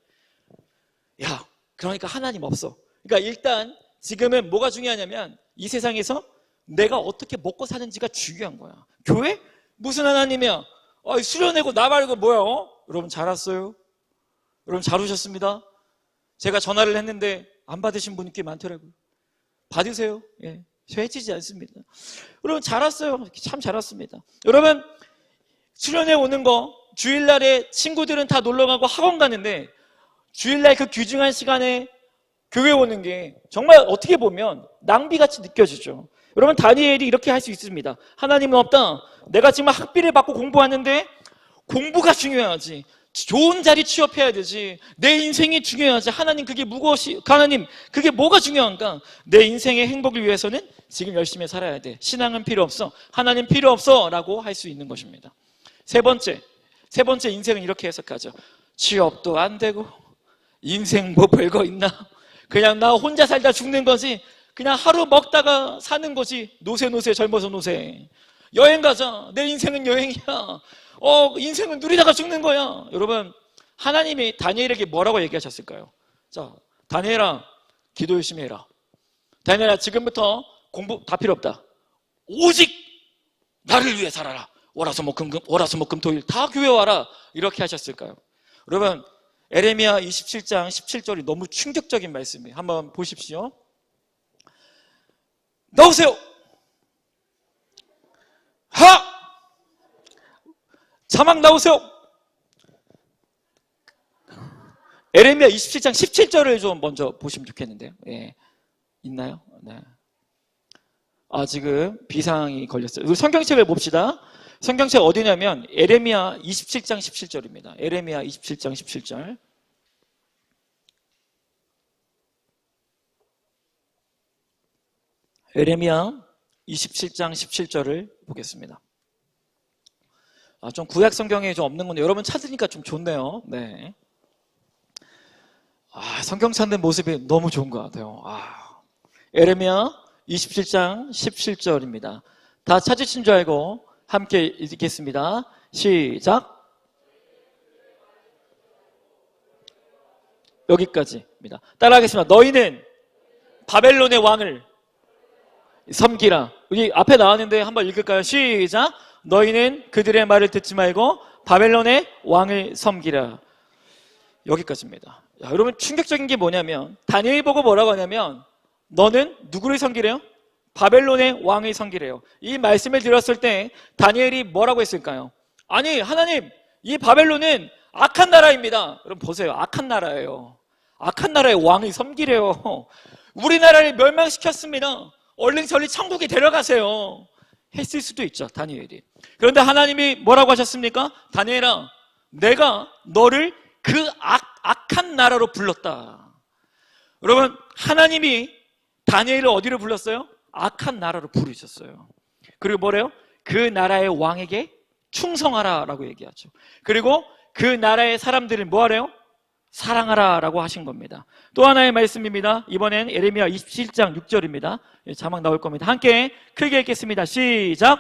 야, 그러니까 하나님 없어. 그러니까 일단 지금은 뭐가 중요하냐면 이 세상에서 내가 어떻게 먹고 사는지가 중요한 거야. 교회? 무슨 하나님이야? 수련회고 나 말고 뭐야? 여러분, 잘 왔어요? 여러분, 잘 오셨습니다. 제가 전화를 했는데 안 받으신 분이 꽤 많더라고요. 받으세요. 예, 해치지 않습니다. 여러분, 잘 왔어요. 참 잘 왔습니다. 여러분, 수련회 오는 거, 주일날에 친구들은 다 놀러가고 학원 가는데 주일날 그 귀중한 시간에 교회 오는 게 정말 어떻게 보면 낭비같이 느껴지죠. 여러분, 다니엘이 이렇게 할 수 있습니다. 하나님은 없다. 내가 지금 학비를 받고 공부하는데 공부가 중요하지. 좋은 자리 취업해야 되지. 내 인생이 중요하지. 하나님, 하나님, 그게 뭐가 중요한가? 내 인생의 행복을 위해서는 지금 열심히 살아야 돼. 신앙은 필요 없어. 하나님 필요 없어. 라고 할 수 있는 것입니다. 세 번째 인생은 이렇게 해석하죠. 취업도 안 되고 인생 뭐 별거 있나? 그냥 나 혼자 살다 죽는 거지. 그냥 하루 먹다가 사는 거지. 노세 젊어서 노세. 여행 가자. 내 인생은 여행이야. 인생은 누리다가 죽는 거야. 여러분, 하나님이 다니엘에게 뭐라고 얘기하셨을까요? 자, 다니엘아, 기도 열심히 해라. 다니엘아, 지금부터 공부 다 필요 없다. 오직 나를 위해 살아라. 월화수목금토일 다 교회 와라. 이렇게 하셨을까요? 여러분, 에레미야 27장 17절이 너무 충격적인 말씀이에요. 한번 보십시오. 나오세요. 자막 나오세요. 에레미야 27장 17절을 좀 먼저 보시면 좋겠는데요. 예. 있나요? 네. 지금 비상이 걸렸어요. 우리 성경책을 봅시다. 성경책 어디냐면 에레미야 27장 17절입니다. 에레미야 27장 17절. 에레미야 27장 17절을 보겠습니다. 좀 구약 성경에 좀 없는 건데 여러분 찾으니까 좀 좋네요. 네. 성경 찾는 모습이 너무 좋은 것 같아요. 에레미야 27장 17절입니다. 다 찾으신 줄 알고 함께 읽겠습니다. 시작. 여기까지입니다. 따라하겠습니다. 너희는 바벨론의 왕을 섬기라. 여기 앞에 나왔는데 한번 읽을까요? 시작. 너희는 그들의 말을 듣지 말고 바벨론의 왕을 섬기라. 여기까지입니다. 여러분 충격적인 게 뭐냐면 다니엘 보고 뭐라고 하냐면 너는 누구를 섬기래요? 바벨론의 왕을 섬기래요. 이 말씀을 들었을 때 다니엘이 뭐라고 했을까요? 아니 하나님, 이 바벨론은 악한 나라입니다. 여러분 보세요. 악한 나라예요. 악한 나라의 왕을 섬기래요. 우리나라를 멸망시켰습니다. 얼른 저리 천국에 데려가세요. 했을 수도 있죠, 다니엘이. 그런데 하나님이 뭐라고 하셨습니까? 다니엘아, 내가 너를 그 악한 나라로 불렀다. 여러분, 하나님이 다니엘을 어디로 불렀어요? 악한 나라로 부르셨어요. 그리고 뭐래요? 그 나라의 왕에게 충성하라 라고 얘기하죠. 그리고 그 나라의 사람들을 뭐하래요? 사랑하라 라고 하신 겁니다. 또 하나의 말씀입니다. 이번엔 에레미야 27장 6절입니다. 자막 나올 겁니다. 함께 크게 읽겠습니다. 시작.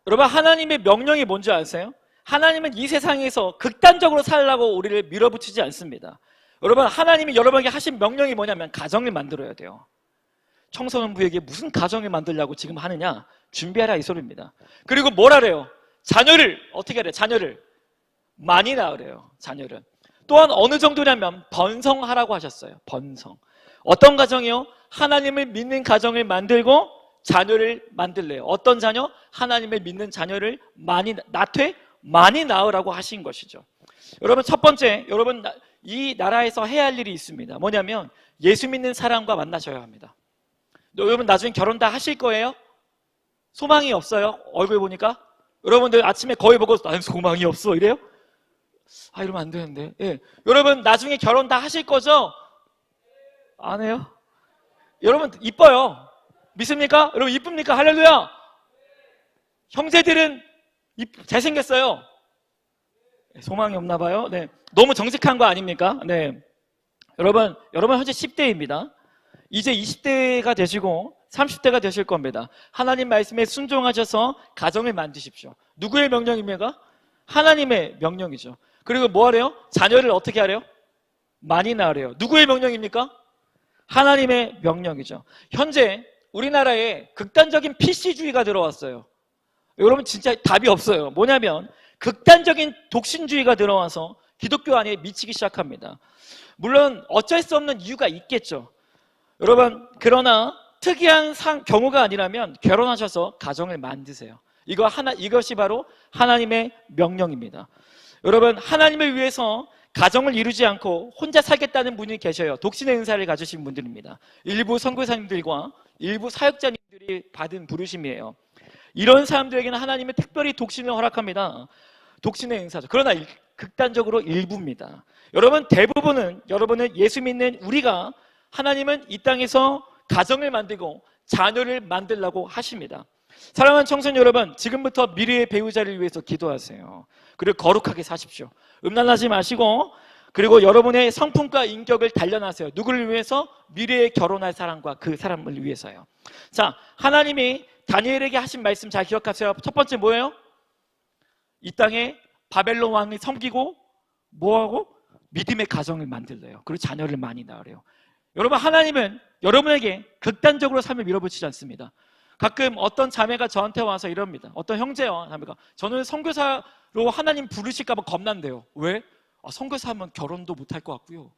여러분, 하나님의 명령이 뭔지 아세요? 하나님은 이 세상에서 극단적으로 살라고 우리를 밀어붙이지 않습니다. 여러분, 하나님이 여러분에게 하신 명령이 뭐냐면 가정을 만들어야 돼요. 청소년부에게 무슨 가정을 만들려고 지금 하느냐? 준비하라 이 소리입니다. 그리고 뭘 하래요? 자녀를 어떻게 하래요? 자녀를 많이 낳으래요. 자녀를. 또한 어느 정도냐면 번성하라고 하셨어요. 번성. 어떤 가정이요? 하나님을 믿는 가정을 만들고 자녀를 만들래요. 어떤 자녀? 하나님을 믿는 자녀를 많이 많이 낳으라고 하신 것이죠. 여러분, 첫 번째, 여러분 이 나라에서 해야 할 일이 있습니다. 뭐냐면 예수 믿는 사람과 만나셔야 합니다. 여러분 나중에 결혼 다 하실 거예요? 소망이 없어요? 얼굴 보니까? 여러분들 아침에 거울 보고 나는 소망이 없어 이래요? 이러면 안 되는데. 예. 여러분 나중에 결혼 다 하실 거죠? 안 해요? 여러분 이뻐요. 믿습니까? 여러분 이쁩니까? 할렐루야. 형제들은 잘생겼어요. 소망이 없나 봐요. 네. 너무 정직한 거 아닙니까? 네. 여러분 현재 10대입니다. 이제 20대가 되시고 30대가 되실 겁니다. 하나님 말씀에 순종하셔서 가정을 만드십시오. 누구의 명령입니까? 하나님의 명령이죠. 그리고 뭐 하래요? 자녀를 어떻게 하래요? 많이 낳으래요. 누구의 명령입니까? 하나님의 명령이죠. 현재 우리나라에 극단적인 PC주의가 들어왔어요. 여러분 진짜 답이 없어요. 뭐냐면 극단적인 독신주의가 들어와서 기독교 안에 미치기 시작합니다. 물론 어쩔 수 없는 이유가 있겠죠. 여러분 그러나 특이한 경우가 아니라면 결혼하셔서 가정을 만드세요. 이것이 바로 하나님의 명령입니다. 여러분 하나님을 위해서 가정을 이루지 않고 혼자 살겠다는 분이 계셔요. 독신의 은사를 가지신 분들입니다. 일부 선교사님들과 일부 사역자님들이 받은 부르심이에요. 이런 사람들에게는 하나님은 특별히 독신을 허락합니다. 독신의 은사죠. 그러나 극단적으로 일부입니다. 여러분 대부분은 여러분은 예수 믿는 우리가 하나님은 이 땅에서 가정을 만들고 자녀를 만들라고 하십니다. 사랑하는 청소년 여러분, 지금부터 미래의 배우자를 위해서 기도하세요. 그리고 거룩하게 사십시오. 음란하지 마시고, 그리고 여러분의 성품과 인격을 단련하세요. 누구를 위해서? 미래에 결혼할 사람과 그 사람을 위해서요. 자, 하나님이 다니엘에게 하신 말씀 잘 기억하세요. 첫 번째 뭐예요? 이 땅에 바벨론 왕을 섬기고 뭐하고? 믿음의 가정을 만들래요. 그리고 자녀를 많이 낳으래요. 여러분 하나님은 여러분에게 극단적으로 삶을 밀어붙이지 않습니다. 가끔 어떤 자매가 저한테 와서 이럽니다. 어떤 형제와 자매가 저는 선교사로 하나님 부르실까 봐 겁난대요. 왜? 선교사 하면 결혼도 못할 것 같고요.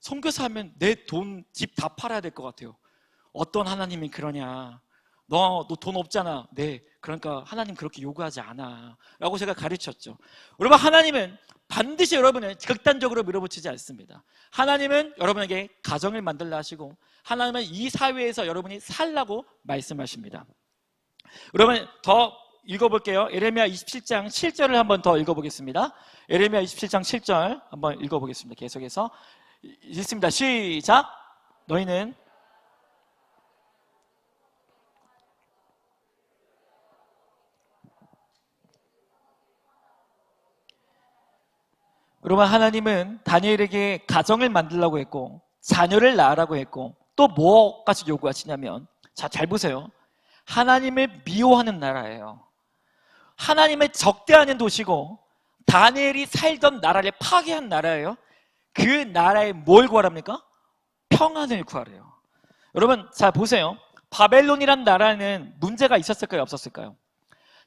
선교사 하면 내 돈, 집 다 팔아야 될 것 같아요. 어떤 하나님이 그러냐. 너 돈 없잖아. 네, 그러니까 하나님 그렇게 요구하지 않아 라고 제가 가르쳤죠. 여러분 하나님은 반드시 여러분을 극단적으로 밀어붙이지 않습니다. 하나님은 여러분에게 가정을 만들라 하시고 하나님은 이 사회에서 여러분이 살라고 말씀하십니다. 여러분 더 읽어볼게요. 에레미야 27장 7절을 한번 더 읽어보겠습니다. 에레미야 27장 7절 한번 읽어보겠습니다. 계속해서 읽습니다. 시작. 너희는 여러분, 하나님은 다니엘에게 가정을 만들라고 했고 자녀를 낳으라고 했고 또 뭐까지 요구하시냐면, 자, 잘 보세요. 하나님을 미워하는 나라예요. 하나님을 적대하는 도시고 다니엘이 살던 나라를 파괴한 나라예요. 그 나라에 뭘 구하랍니까? 평안을 구하래요. 여러분, 자 보세요. 바벨론이란 나라는 문제가 있었을까요? 없었을까요?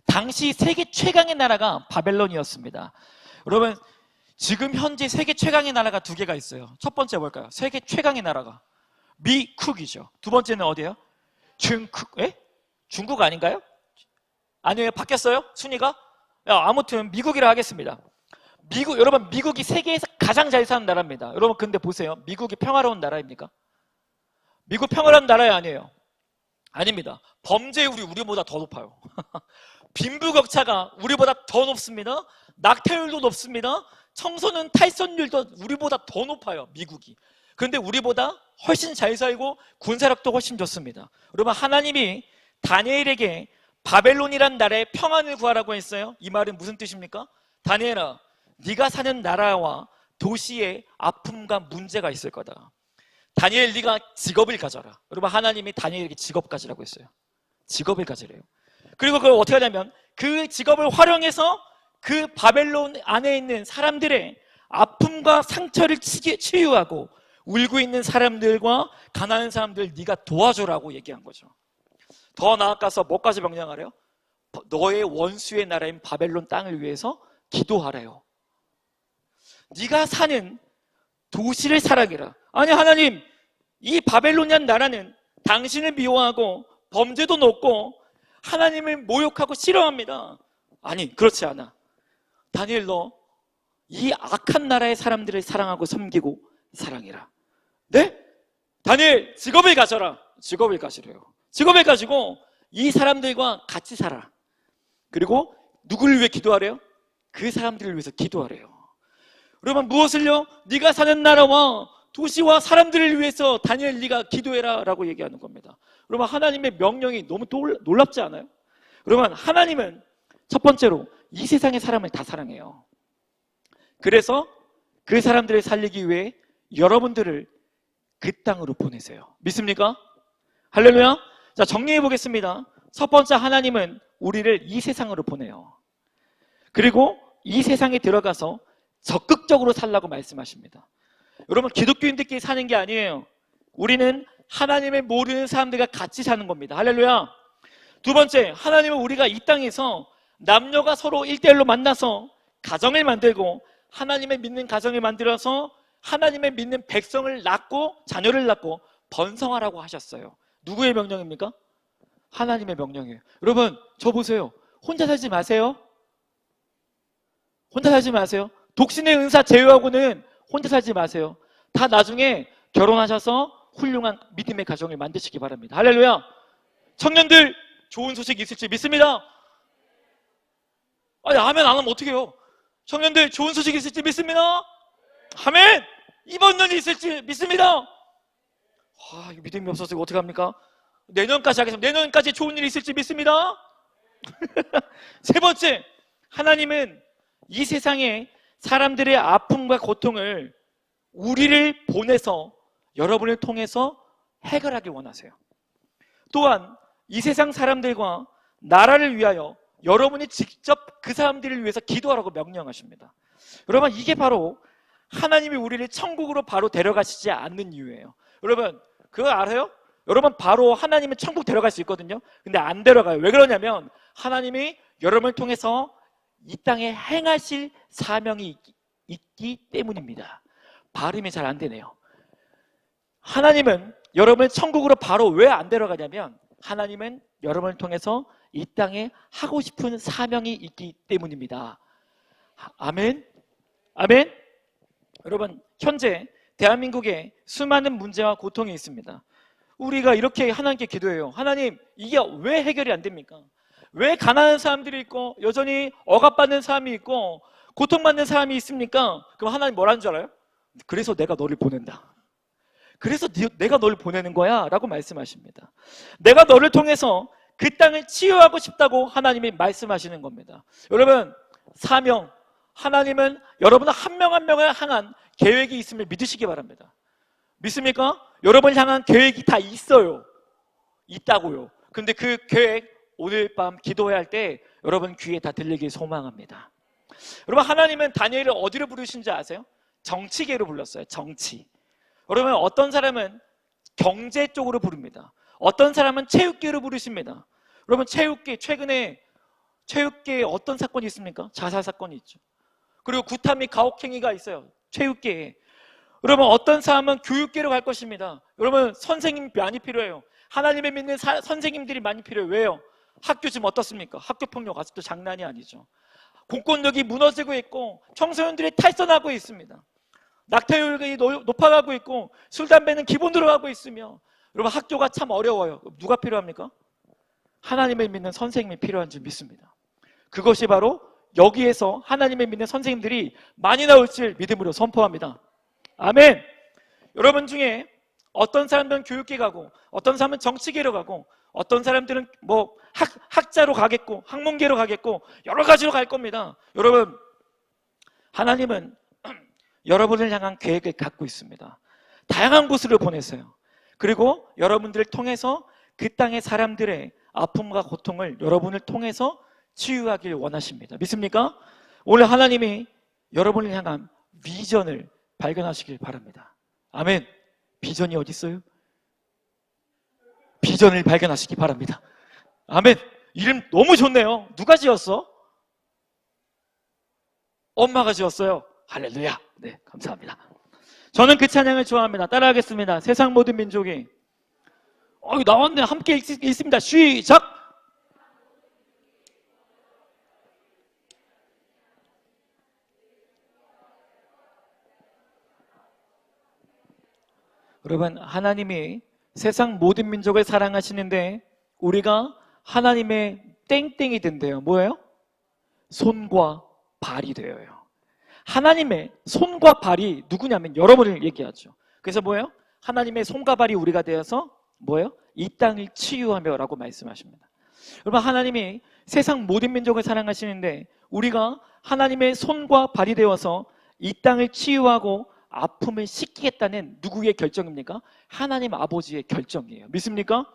당시 세계 최강의 나라가 바벨론이었습니다. 여러분, 지금 현재 세계 최강의 나라가 두 개가 있어요. 첫 번째 뭘까요? 세계 최강의 나라가 미쿡이죠. 두 번째는 어디예요? 중국. 중국 아닌가요? 아니에요. 바뀌었어요? 순위가? 아무튼 미국이라 하겠습니다. 미국, 여러분, 미국이 세계에서 가장 잘 사는 나라입니다. 여러분, 근데 보세요. 미국이 평화로운 나라입니까? 미국 평화로운 나라야 아니에요? 아닙니다. 범죄율이 우리보다 더 높아요. 빈부격차가 우리보다 더 높습니다. 낙태율도 높습니다. 청소년 탈선율도 우리보다 더 높아요. 미국이. 그런데 우리보다 훨씬 잘 살고 군사력도 훨씬 좋습니다. 여러분, 하나님이 다니엘에게 바벨론이란 나라의 평안을 구하라고 했어요. 이 말은 무슨 뜻입니까? 다니엘아, 네가 사는 나라와 도시에 아픔과 문제가 있을 거다. 다니엘, 네가 직업을 가져라. 여러분, 하나님이 다니엘에게 직업 가지라고 했어요. 직업을 가지래요. 그리고 그걸 어떻게 하냐면 그 직업을 활용해서 그 바벨론 안에 있는 사람들의 아픔과 상처를 치유하고 울고 있는 사람들과 가난한 사람들 네가 도와줘라고 얘기한 거죠. 더 나아가서 뭐까지 명령하래요? 너의 원수의 나라인 바벨론 땅을 위해서 기도하래요. 네가 사는 도시를 사랑해라. 아니, 하나님, 이 바벨론이란 나라는 당신을 미워하고 범죄도 높고 하나님을 모욕하고 싫어합니다. 아니, 그렇지 않아. 다니엘, 너 이 악한 나라의 사람들을 사랑하고 섬기고 사랑해라. 네? 다니엘, 직업을 가져라. 직업을 가지래요. 직업을 가지고 이 사람들과 같이 살아. 그리고 누구를 위해 기도하래요? 그 사람들을 위해서 기도하래요. 여러분, 무엇을요? 네가 사는 나라와 도시와 사람들을 위해서 다니엘, 네가 기도해라 라고 얘기하는 겁니다. 여러분, 하나님의 명령이 너무 놀랍지 않아요? 여러분, 하나님은 첫 번째로 이 세상의 사람을 다 사랑해요. 그래서 그 사람들을 살리기 위해 여러분들을 그 땅으로 보내세요. 믿습니까? 할렐루야. 자, 정리해 보겠습니다. 첫 번째, 하나님은 우리를 이 세상으로 보내요. 그리고 이 세상에 들어가서 적극적으로 살라고 말씀하십니다. 여러분, 기독교인들끼리 사는 게 아니에요. 우리는 하나님을 모르는 사람들과 같이 사는 겁니다. 할렐루야. 두 번째, 하나님은 우리가 이 땅에서 남녀가 서로 1대1로 만나서 가정을 만들고 하나님의 믿는 가정을 만들어서 하나님의 믿는 백성을 낳고 자녀를 낳고 번성하라고 하셨어요. 누구의 명령입니까? 하나님의 명령이에요. 여러분, 저 보세요. 혼자 살지 마세요. 혼자 살지 마세요. 독신의 은사 제외하고는 혼자 살지 마세요. 다 나중에 결혼하셔서 훌륭한 믿음의 가정을 만드시기 바랍니다. 할렐루야. 청년들, 좋은 소식이 있을지 믿습니다. 아니, 아멘 안 하면 어떡해요? 청년들, 좋은 소식이 있을지 믿습니다. 아멘. 이번 년이 있을지 믿습니다. 이거 믿음이 없어서 이거 어떡합니까? 내년까지 하겠습니다. 내년까지 좋은 일이 있을지 믿습니다. 세 번째, 하나님은 이 세상에 사람들의 아픔과 고통을 우리를 보내서 여러분을 통해서 해결하길 원하세요. 또한 이 세상 사람들과 나라를 위하여 여러분이 직접 그 사람들을 위해서 기도하라고 명령하십니다. 여러분, 이게 바로 하나님이 우리를 천국으로 바로 데려가시지 않는 이유예요. 여러분, 그거 알아요? 여러분, 바로 하나님은 천국 데려갈 수 있거든요. 근데 안 데려가요. 왜 그러냐면 하나님이 여러분을 통해서 이 땅에 행하실 사명이 있기 때문입니다. 발음이 잘 안 되네요. 하나님은 여러분을 천국으로 바로 왜 안 데려가냐면 하나님은 여러분을 통해서 이 땅에 하고 싶은 사명이 있기 때문입니다. 아멘? 아멘? 여러분, 현재 대한민국에 수많은 문제와 고통이 있습니다. 우리가 이렇게 하나님께 기도해요. 하나님, 이게 왜 해결이 안 됩니까? 왜 가난한 사람들이 있고 여전히 억압받는 사람이 있고 고통받는 사람이 있습니까? 그럼 하나님 뭐라는 줄 알아요? 그래서 내가 너를 보낸다. 그래서 내가 너를 보내는 거야 라고 말씀하십니다. 내가 너를 통해서 그 땅을 치유하고 싶다고 하나님이 말씀하시는 겁니다. 여러분, 사명, 하나님은 여러분 한 명 한 명을 향한 계획이 있음을 믿으시기 바랍니다. 믿습니까? 여러분을 향한 계획이 다 있어요. 있다고요. 근데 그 계획 오늘 밤 기도할 때 여러분 귀에 다 들리길 소망합니다. 여러분, 하나님은 다니엘을 어디로 부르신지 아세요? 정치계로 불렀어요. 정치. 여러분, 어떤 사람은 경제 쪽으로 부릅니다. 어떤 사람은 체육계로 부르십니다. 여러분, 체육계, 최근에 체육계에 어떤 사건이 있습니까? 자살 사건이 있죠. 그리고 구타 및 가혹행위가 있어요. 체육계에. 여러분, 어떤 사람은 교육계로 갈 것입니다. 여러분, 선생님이 많이 필요해요. 하나님을 믿는 선생님들이 많이 필요해요. 왜요? 학교 지금 어떻습니까? 학교 폭력 아직도 장난이 아니죠. 공권력이 무너지고 있고 청소년들이 탈선하고 있습니다. 낙태율이 높아가고 있고 술, 담배는 기본으로 하고 있으며 여러분, 학교가 참 어려워요. 누가 필요합니까? 하나님을 믿는 선생님이 필요한 줄 믿습니다. 그것이 바로 여기에서 하나님을 믿는 선생님들이 많이 나올 줄 믿음으로 선포합니다. 아멘. 여러분 중에 어떤 사람들은 교육계 가고 어떤 사람은 정치계로 가고 어떤 사람들은 뭐 학자로 가겠고 학문계로 가겠고 여러 가지로 갈 겁니다. 여러분, 하나님은 여러분을 향한 계획을 갖고 있습니다. 다양한 곳으로 보내세요. 그리고 여러분들을 통해서 그 땅의 사람들의 아픔과 고통을 여러분을 통해서 치유하길 원하십니다. 믿습니까? 오늘 하나님이 여러분을 향한 비전을 발견하시길 바랍니다. 아멘. 비전이 어디 있어요? 비전을 발견하시기 바랍니다. 아멘. 이름 너무 좋네요. 누가 지었어? 엄마가 지었어요. 할렐루야. 네, 감사합니다. 저는 그 찬양을 좋아합니다. 따라하겠습니다. 세상 모든 민족이 나왔네. 함께 읽습니다. 시작. 여러분, 하나님이 세상 모든 민족을 사랑하시는데 우리가 하나님의 땡땡이 된대요. 뭐예요? 손과 발이 되어요. 하나님의 손과 발이 누구냐면 여러분을 얘기하죠. 그래서 뭐예요? 하나님의 손과 발이 우리가 되어서 뭐예요? 이 땅을 치유하며 라고 말씀하십니다. 여러분, 하나님이 세상 모든 민족을 사랑하시는데 우리가 하나님의 손과 발이 되어서 이 땅을 치유하고 아픔을 씻기겠다는 누구의 결정입니까? 하나님 아버지의 결정이에요. 믿습니까?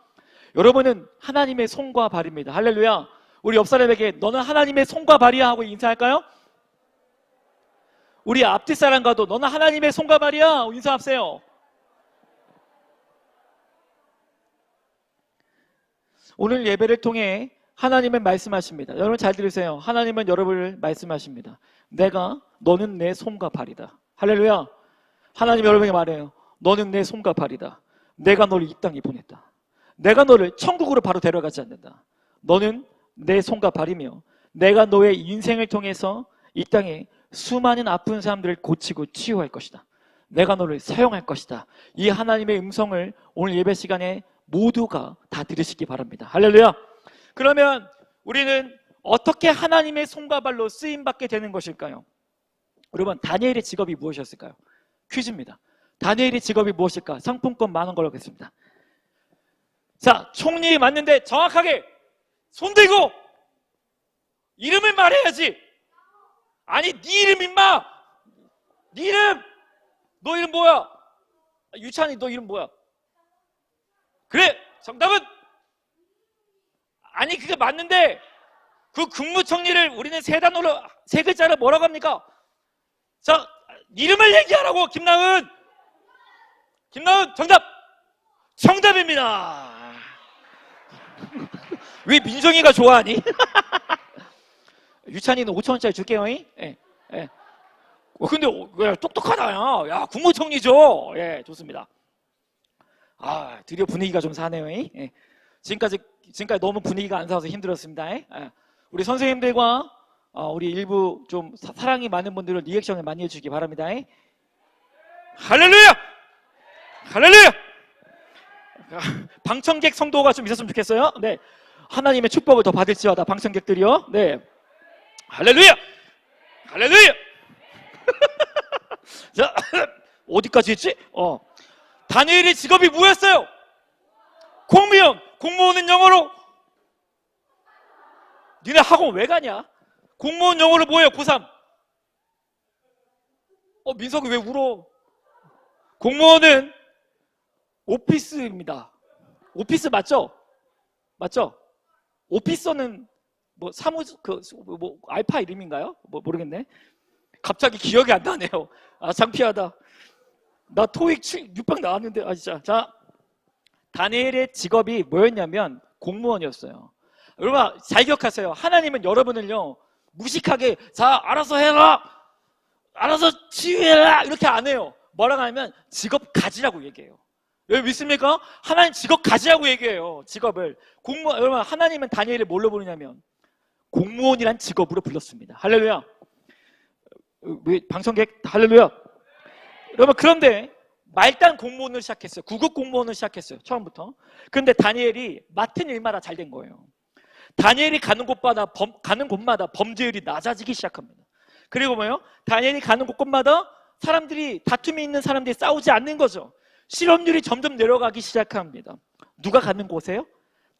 여러분은 하나님의 손과 발입니다. 할렐루야. 우리 옆 사람에게 너는 하나님의 손과 발이야 하고 인사할까요? 우리 앞뒤 사람과도 너는 하나님의 손과 발이야 인사하세요. 오늘 예배를 통해 하나님은 말씀하십니다. 여러분 잘 들으세요. 하나님은 여러분을 말씀하십니다. 너는 내 손과 발이다. 할렐루야. 하나님 여러분에게 말해요. 너는 내 손과 발이다. 내가 너를 이 땅에 보냈다. 내가 너를 천국으로 바로 데려가지 않는다. 너는 내 손과 발이며 내가 너의 인생을 통해서 이 땅에 수많은 아픈 사람들을 고치고 치유할 것이다. 내가 너를 사용할 것이다. 이 하나님의 음성을 오늘 예배 시간에 모두가 다 들으시기 바랍니다. 할렐루야. 그러면 우리는 어떻게 하나님의 손과 발로 쓰임받게 되는 것일까요? 여러분, 다니엘의 직업이 무엇이었을까요? 퀴즈입니다. 다니엘의 직업이 무엇일까? 상품권 10,000원 걸어보겠습니다. 자, 총리 맞는데 정확하게 손 들고 이름을 말해야지. 아니, 네 이름 임마. 네 이름. 너 이름 뭐야? 유찬이 너 이름 뭐야? 그래, 정답은 아니 그게 맞는데 그 국무총리를 우리는 세 글자로 뭐라고 합니까? 자, 이름을 얘기하라고. 김나은 정답. 정답입니다. 왜 민정이가 좋아하니? 유찬이는 5,000원짜리 줄게요. 예. 근데 똑똑하다. 야, 국무총리죠. 예, 좋습니다. 아, 드디어 분위기가 좀 사네요. 예. 지금까지 너무 분위기가 안 사서 힘들었습니다. 예. 우리 선생님들과 우리 일부 좀 사랑이 많은 분들은 리액션을 많이 해주시기 바랍니다. 예. 할렐루야! 할렐루야! 방청객 성도가 좀 있었으면 좋겠어요. 네. 하나님의 축복을 더 받을지어다. 방청객들이요. 네. 할렐루야! 할렐루야! 자, 어디까지 했지? 다니엘의 직업이 뭐였어요? 공무원. 공무원은 영어로 니네 학원 왜 가냐? 공무원 영어로 뭐예요? 고3. 민석이 왜 울어? 공무원은 오피스입니다. 오피스 맞죠? 맞죠? 오피서는 뭐 알파 이름인가요? 모르겠네. 갑자기 기억이 안 나네요. 창피하다. 나 토익 6박 나왔는데. 진짜. 자, 다니엘의 직업이 뭐였냐면 공무원이었어요. 여러분 잘 기억하세요. 하나님은 여러분을요 무식하게 자 알아서 해라, 알아서 치유해라 이렇게 안 해요. 뭐라고 하면 직업 가지라고 얘기해요. 왜 믿습니까? 하나님 직업 가지라고 얘기해요. 직업을. 여러분 하나님은 다니엘을 뭘로 부르냐면 공무원이란 직업으로 불렀습니다. 할렐루야. 방청객 할렐루야. 여러분 그런데 말단 공무원을 시작했어요. 구급 공무원을 시작했어요. 처음부터. 그런데 다니엘이 맡은 일마다 잘 된 거예요. 다니엘이 가는 곳마다 범죄율이 낮아지기 시작합니다. 그리고 뭐예요? 다니엘이 가는 곳마다 사람들이 다툼이 있는 사람들이 싸우지 않는 거죠. 실업률이 점점 내려가기 시작합니다. 누가 가는 곳에요?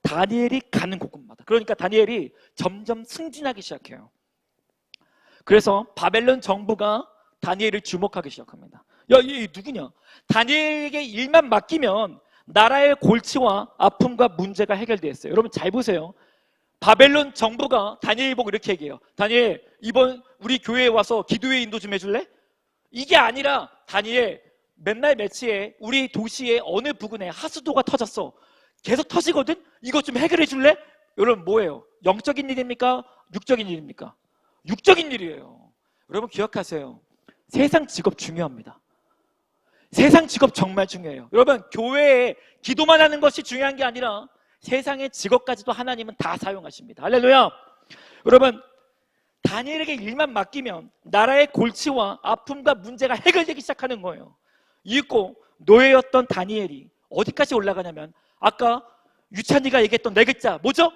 다니엘이 가는 곳마다. 그러니까 다니엘이 점점 승진하기 시작해요. 그래서 바벨론 정부가 다니엘을 주목하기 시작합니다. 야, 얘 누구냐? 다니엘에게 일만 맡기면 나라의 골치와 아픔과 문제가 해결됐어요. 여러분 잘 보세요. 바벨론 정부가 다니엘 보고 이렇게 얘기해요. 다니엘, 이번 우리 교회에 와서 기도회 인도 좀 해줄래? 이게 아니라 다니엘, 맨날 며칠에 우리 도시의 어느 부근에 하수도가 터졌어. 계속 터지거든? 이것 좀 해결해 줄래? 여러분 뭐예요? 영적인 일입니까? 육적인 일입니까? 육적인 일이에요. 여러분 기억하세요. 세상 직업 중요합니다. 세상 직업 정말 중요해요. 여러분 교회에 기도만 하는 것이 중요한 게 아니라 세상의 직업까지도 하나님은 다 사용하십니다. 할렐루야. 여러분 다니엘에게 일만 맡기면 나라의 골치와 아픔과 문제가 해결되기 시작하는 거예요. 읽고 노예였던 다니엘이 어디까지 올라가냐면 아까 유찬이가 얘기했던 네 글자 뭐죠?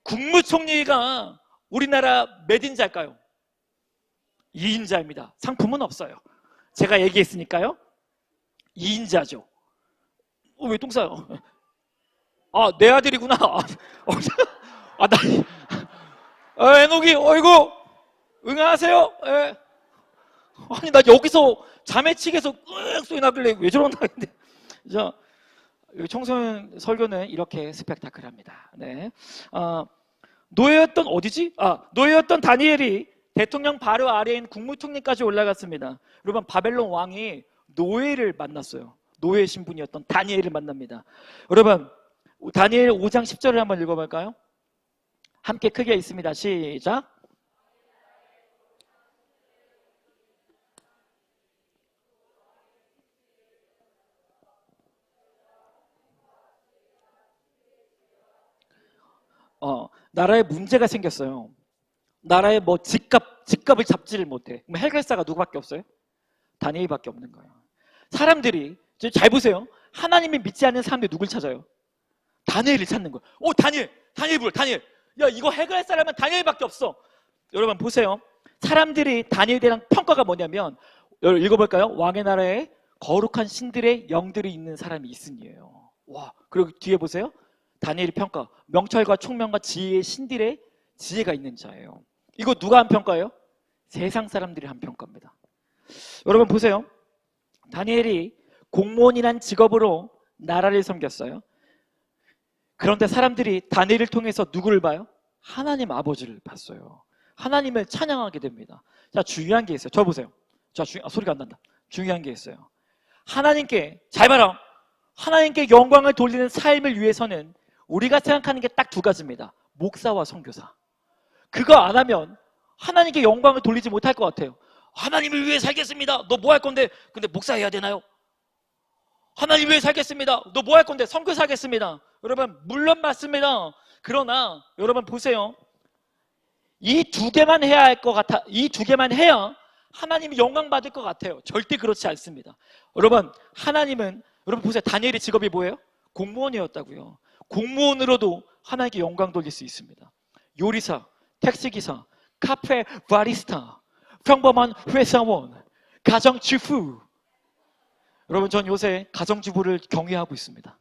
국무총리가 우리나라 몇 인자일까요? 2인자입니다. 상품은 없어요. 제가 얘기했으니까요. 2인자죠. 왜 똥 싸요? 내 아들이구나. 에녹이, 어이구, 응하세요? 아니, 나 여기서 자매측에서 소리 나길래 왜 저런다 했는데. 자, 청소년 설교는 이렇게 스펙타클합니다. 네. 노예였던 어디지? 노예였던 다니엘이 대통령 바로 아래인 국무총리까지 올라갔습니다. 여러분 바벨론 왕이 노예를 만났어요. 노예 신분이었던 다니엘을 만납니다. 여러분 다니엘 5장 10절을 한번 읽어볼까요? 함께 크게 읽습니다. 시작. 나라에 문제가 생겼어요. 나라에 뭐 집값을 잡지를 못해. 그럼 해결사가 누구밖에 없어요? 다니엘밖에 없는 거예요. 사람들이 잘 보세요. 하나님을 믿지 않는 사람들이 누굴 찾아요? 다니엘을 찾는 거예요. 다니엘 불러. 다니엘. 야, 이거 해결할 사람은 다니엘밖에 없어. 여러분 보세요. 사람들이 다니엘에 대한 평가가 뭐냐면 읽어볼까요? 왕의 나라에 거룩한 신들의 영들이 있는 사람이 있으니에요. 와, 그리고 뒤에 보세요. 다니엘의 평가. 명철과 총명과 지혜의 신들의 지혜가 있는 자예요. 이거 누가 한 평가예요? 세상 사람들이 한 평가입니다. 여러분 보세요. 다니엘이 공무원이란 직업으로 나라를 섬겼어요. 그런데 사람들이 다니엘을 통해서 누구를 봐요? 하나님 아버지를 봤어요. 하나님을 찬양하게 됩니다. 자, 중요한 게 있어요. 저 보세요. 자, 소리가 안 난다. 중요한 게 있어요. 하나님께, 잘 봐라. 하나님께 영광을 돌리는 삶을 위해서는 우리가 생각하는 게 딱 두 가지입니다. 목사와 선교사. 그거 안 하면 하나님께 영광을 돌리지 못할 것 같아요. 하나님을 위해 살겠습니다. 너 뭐 할 건데? 근데 목사 해야 되나요? 하나님 위해 살겠습니다. 너 뭐 할 건데? 선교사 하겠습니다. 여러분 물론 맞습니다. 그러나 여러분 보세요. 이 두 개만 해야 할 것 같아. 이 두 개만 해야 하나님이 영광 받을 것 같아요. 절대 그렇지 않습니다. 여러분 하나님은 여러분 보세요. 다니엘의 직업이 뭐예요? 공무원이었다고요. 공무원으로도 하나님께 영광 돌릴 수 있습니다. 요리사, 택시기사, 카페 바리스타, 평범한 회사원, 가정주부. 여러분, 전 요새 가정주부를 경외하고 있습니다.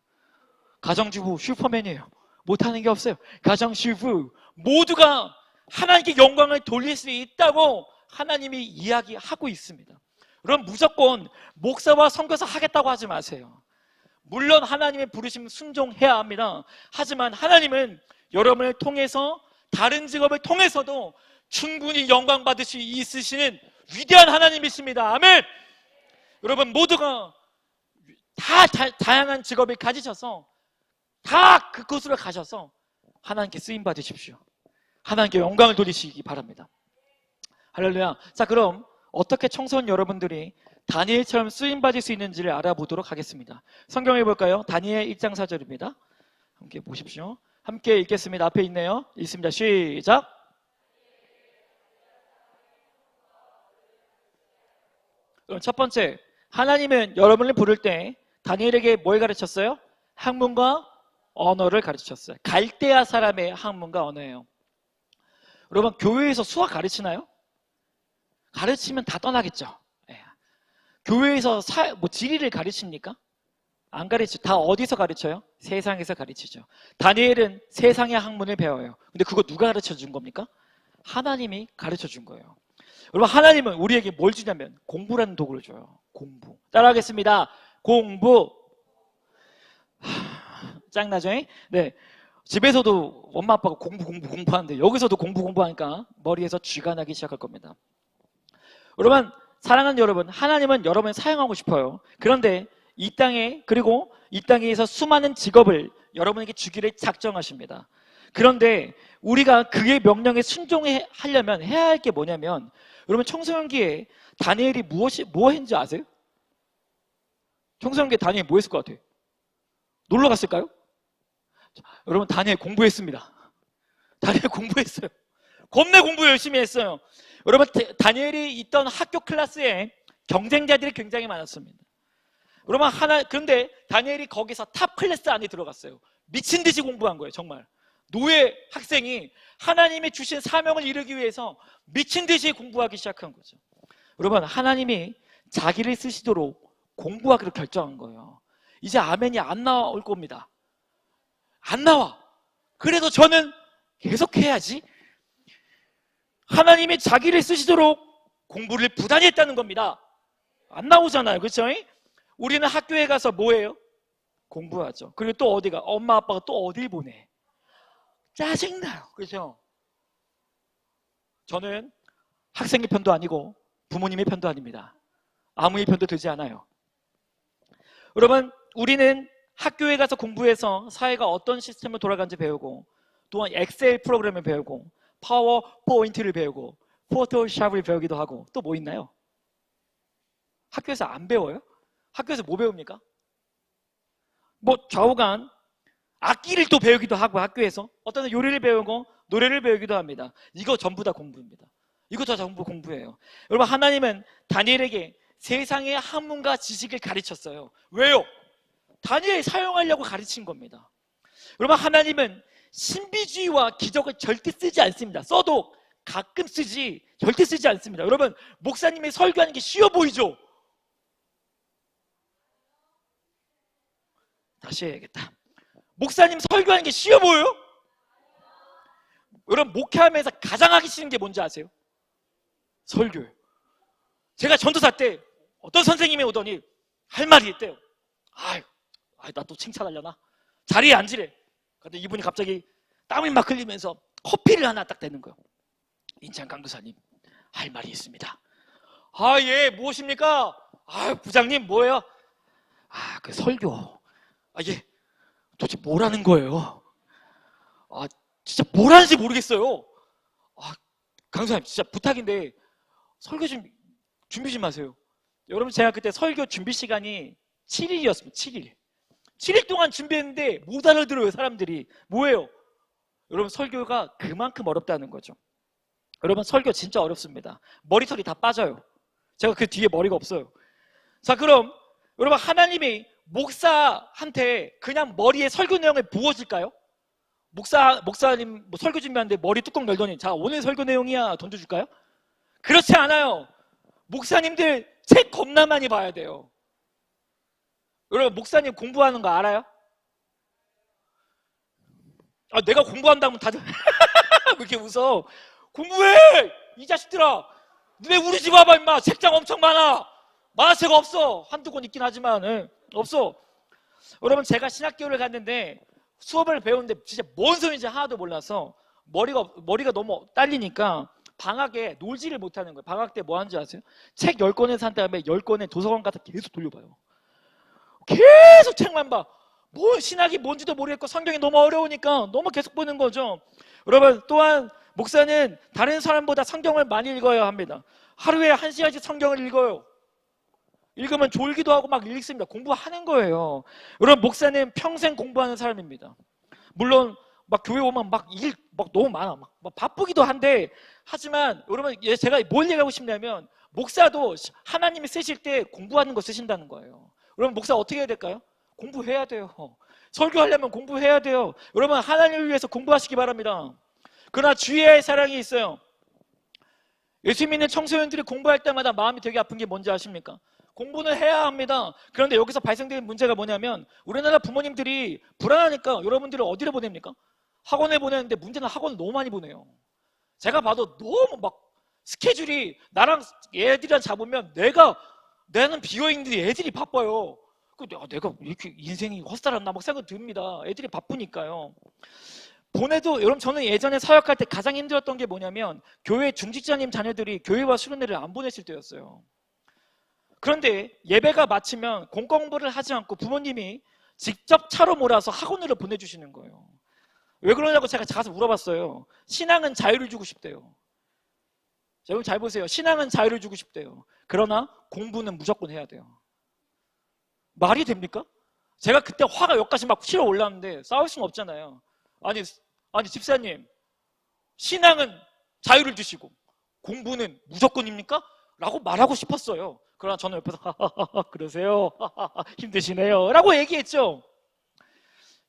가정주부 슈퍼맨이에요. 못하는 게 없어요. 가정주부 모두가 하나님께 영광을 돌릴 수 있다고 하나님이 이야기하고 있습니다. 그럼 무조건 목사와 선교사 하겠다고 하지 마세요. 물론 하나님의 부르심 순종해야 합니다. 하지만 하나님은 여러분을 통해서, 다른 직업을 통해서도 충분히 영광 받을 수 있으시는 위대한 하나님이십니다. 아멘. 여러분 모두가 다 다양한 직업을 가지셔서 다 그곳으로 가셔서 하나님께 쓰임 받으십시오. 하나님께 영광을 돌리시기 바랍니다. 할렐루야. 자, 그럼 어떻게 청소년 여러분들이 다니엘처럼 쓰임 받을 수 있는지를 알아보도록 하겠습니다. 성경에 볼까요? 다니엘 1장 4절입니다. 함께 보십시오. 함께 읽겠습니다. 앞에 있네요. 읽습니다. 시작. 그럼 첫 번째, 하나님은 여러분을 부를 때 다니엘에게 뭘 가르쳤어요? 학문과 언어를 가르쳤어요. 갈대아 사람의 학문과 언어예요. 여러분, 교회에서 수학 가르치나요? 가르치면 다 떠나겠죠. 예. 교회에서 지리를 가르칩니까? 안 가르치죠. 다 어디서 가르쳐요? 세상에서 가르치죠. 다니엘은 세상의 학문을 배워요. 근데 그거 누가 가르쳐 준 겁니까? 하나님이 가르쳐 준 거예요. 여러분, 하나님은 우리에게 뭘 주냐면 공부라는 도구를 줘요. 공부. 따라하겠습니다. 공부. 짱나죠? 네. 집에서도 엄마 아빠가 공부하는데 여기서도 공부하니까 머리에서 쥐가 나기 시작할 겁니다. 여러분, 사랑하는 여러분, 하나님은 여러분을 사용하고 싶어요. 그런데 이 땅에서 수많은 직업을 여러분에게 주기를 작정하십니다. 그런데 우리가 그의 명령에 순종하려면 해야 할 게 뭐냐면, 여러분, 청소년기에 다니엘이 뭐 했는지 아세요? 청소년기에 다니엘이 뭐 했을 것 같아요? 놀러 갔을까요? 여러분, 다니엘 공부했습니다. 다니엘 공부했어요. 겁내 공부 열심히 했어요. 여러분, 다니엘이 있던 학교 클래스에 경쟁자들이 굉장히 많았습니다. 여러분, 그런데 다니엘이 거기서 탑 클래스 안에 들어갔어요. 미친 듯이 공부한 거예요, 정말. 노예 학생이 하나님이 주신 사명을 이루기 위해서 미친 듯이 공부하기 시작한 거죠. 여러분, 하나님이 자기를 쓰시도록 공부하기로 결정한 거예요. 이제 아멘이 안 나올 겁니다. 안 나와. 그래도 저는 계속 해야지. 하나님이 자기를 쓰시도록 공부를 부단히 했다는 겁니다. 안 나오잖아요. 그렇죠? 우리는 학교에 가서 뭐 해요? 공부하죠. 그리고 또 어디가? 엄마 아빠가 또 어딜 보내? 짜증나요. 그렇죠? 저는 학생의 편도 아니고 부모님의 편도 아닙니다. 아무의 편도 들지 않아요. 여러분, 우리는 학교에 가서 공부해서 사회가 어떤 시스템으로 돌아가는지 배우고, 또한 엑셀 프로그램을 배우고, 파워포인트를 배우고, 포토샵을 배우기도 하고, 또 뭐 있나요? 학교에서 안 배워요? 학교에서 뭐 배웁니까? 뭐 좌우간 악기를 또 배우기도 하고, 학교에서 어떤 요리를 배우고 노래를 배우기도 합니다. 이거 전부 다 공부입니다. 이거 다 전부 공부예요. 여러분, 하나님은 다니엘에게 세상의 학문과 지식을 가르쳤어요. 왜요? 다니엘 사용하려고 가르친 겁니다. 여러분, 하나님은 신비주의와 기적을 절대 쓰지 않습니다. 써도 가끔 쓰지 절대 쓰지 않습니다. 여러분, 목사님이 설교하는 게 쉬워 보이죠? 다시 해야겠다. 목사님 설교하는 게 쉬워 보여요? 여러분, 목회하면서 가장 하기 싫은 게 뭔지 아세요? 설교예요. 제가 전도사 때 어떤 선생님이 오더니 할 말이 있대요. 나 또 칭찬하려나? 자리에 앉으래. 근데 이분이 갑자기 땀이 막 흘리면서 커피를 하나 딱 대는 거예요. 인천 강도사님, 할 말이 있습니다. 예, 무엇입니까? 부장님, 뭐예요? 그 설교. 예, 도대체 뭐라는 거예요? 진짜 뭘 하는지 모르겠어요. 강도사님, 진짜 부탁인데 설교 좀 준비 좀 하세요. 여러분, 제가 그때 설교 준비 시간이 7일이었습니다. 7일. 7일 동안 준비했는데 못 알아들어요, 사람들이. 뭐예요? 여러분, 설교가 그만큼 어렵다는 거죠. 여러분, 설교 진짜 어렵습니다. 머리털이 다 빠져요. 제가 그 뒤에 머리가 없어요. 자, 그럼 여러분, 하나님이 목사한테 그냥 머리에 설교 내용을 부어줄까요? 목사님 뭐 설교 준비하는데 머리 뚜껑 열더니 자 오늘 설교 내용이야 던져줄까요? 그렇지 않아요. 목사님들 책 겁나 많이 봐야 돼요. 여러분 목사님 공부하는 거 알아요? 아 내가 공부한다면 다들 왜 이렇게 웃어? 공부해! 이 자식들아! 너네 우리 집 와봐 임마! 책장 엄청 많아! 만화책 없어! 한두 권 있긴 하지만 없어. 여러분 제가 신학교를 갔는데 수업을 배우는데 진짜 뭔 소리인지 하나도 몰라서 머리가 너무 딸리니까 방학에 놀지를 못하는 거예요. 방학 때 뭐 하는지 아세요? 책 10권을 산 다음에 10권을 도서관 가서 계속 돌려봐요. 계속 책만 봐. 뭐 신학이 뭔지도 모르겠고 성경이 너무 어려우니까 너무 계속 보는 거죠. 여러분 또한 목사는 다른 사람보다 성경을 많이 읽어야 합니다. 하루에 1시간씩 성경을 읽어요. 읽으면 졸기도 하고 막 읽습니다. 공부하는 거예요. 여러분 목사는 평생 공부하는 사람입니다. 물론 막 교회 오면 막 너무 많아. 막 바쁘기도 한데 하지만 여러분 제가 뭘 얘기하고 싶냐면 목사도 하나님이 쓰실 때 공부하는 거 쓰신다는 거예요. 여러분 목사 어떻게 해야 될까요? 공부해야 돼요. 설교하려면 공부해야 돼요. 여러분 하나님을 위해서 공부하시기 바랍니다. 그러나 주의해야 할 사랑이 있어요. 예수 믿는 청소년들이 공부할 때마다 마음이 되게 아픈 게 뭔지 아십니까? 공부는 해야 합니다. 그런데 여기서 발생되는 문제가 뭐냐면 우리나라 부모님들이 불안하니까 여러분들을 어디로 보냅니까? 학원에 보내는데 문제는 학원을 너무 많이 보내요. 제가 봐도 너무 막 스케줄이 나랑 애들이랑 잡으면 나는 비어있는데 애들이 바빠요. 내가 이렇게 인생이 헛살았나 막 생각 듭니다. 애들이 바쁘니까요. 보내도 여러분 저는 예전에 사역할 때 가장 힘들었던 게 뭐냐면 교회 중직자님 자녀들이 교회와 수련회를 안 보냈을 때였어요. 그런데 예배가 마치면 공공부를 하지 않고 부모님이 직접 차로 몰아서 학원으로 보내주시는 거예요. 왜 그러냐고 제가 가서 물어봤어요. 신앙은 자유를 주고 싶대요. 여러분 잘 보세요. 신앙은 자유를 주고 싶대요. 그러나 공부는 무조건 해야 돼요. 말이 됩니까? 제가 그때 화가 여기까지 막 치러 올랐는데 싸울 수는 없잖아요. 아니 집사님 신앙은 자유를 주시고 공부는 무조건입니까? 라고 말하고 싶었어요. 그러나 저는 옆에서 그러세요? 힘드시네요 라고 얘기했죠.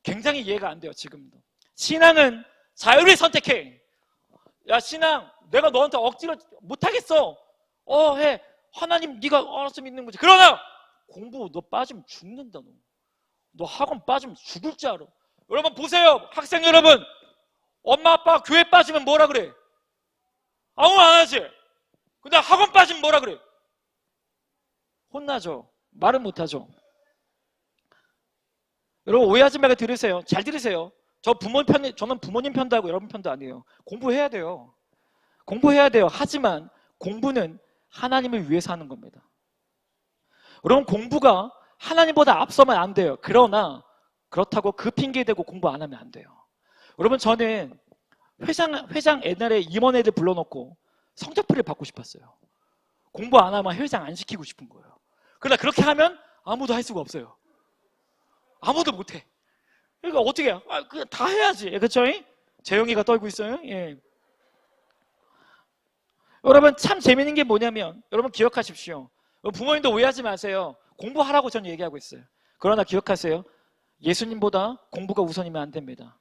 굉장히 이해가 안 돼요. 지금도 신앙은 자유를 선택해. 야 신앙 내가 너한테 억지로 못하겠어. 해. 하나님 네가 알아서 믿는 거지. 그러나 공부 너 빠지면 죽는다. 너 학원 빠지면 죽을 줄 알아. 여러분 보세요. 학생 여러분 엄마 아빠 교회 빠지면 뭐라 그래? 아무 말 안 하지. 근데 학원 빠지면 뭐라 그래? 혼나죠. 말은 못하죠. 여러분 오해하지 말고 들으세요. 잘 들으세요. 저는 부모님 편도 하고 여러분 편도 아니에요. 공부해야 돼요. 공부해야 돼요. 하지만 공부는 하나님을 위해서 하는 겁니다. 여러분 공부가 하나님보다 앞서면 안 돼요. 그러나 그렇다고 그 핑계 대고 공부 안 하면 안 돼요. 여러분 저는 회장 옛날에 임원애들 불러놓고 성적표를 받고 싶었어요. 공부 안 하면 회장 안 시키고 싶은 거예요. 그러나 그렇게 하면 아무도 할 수가 없어요. 아무도 못해. 그러니까 어떻게 해요? 그냥 다 해야지. 그렇죠? 재영이가 떨고 있어요. 예. 여러분 참 재밌는 게 뭐냐면 여러분 기억하십시오. 부모님도 오해하지 마세요. 공부하라고 저는 얘기하고 있어요. 그러나 기억하세요. 예수님보다 공부가 우선이면 안 됩니다.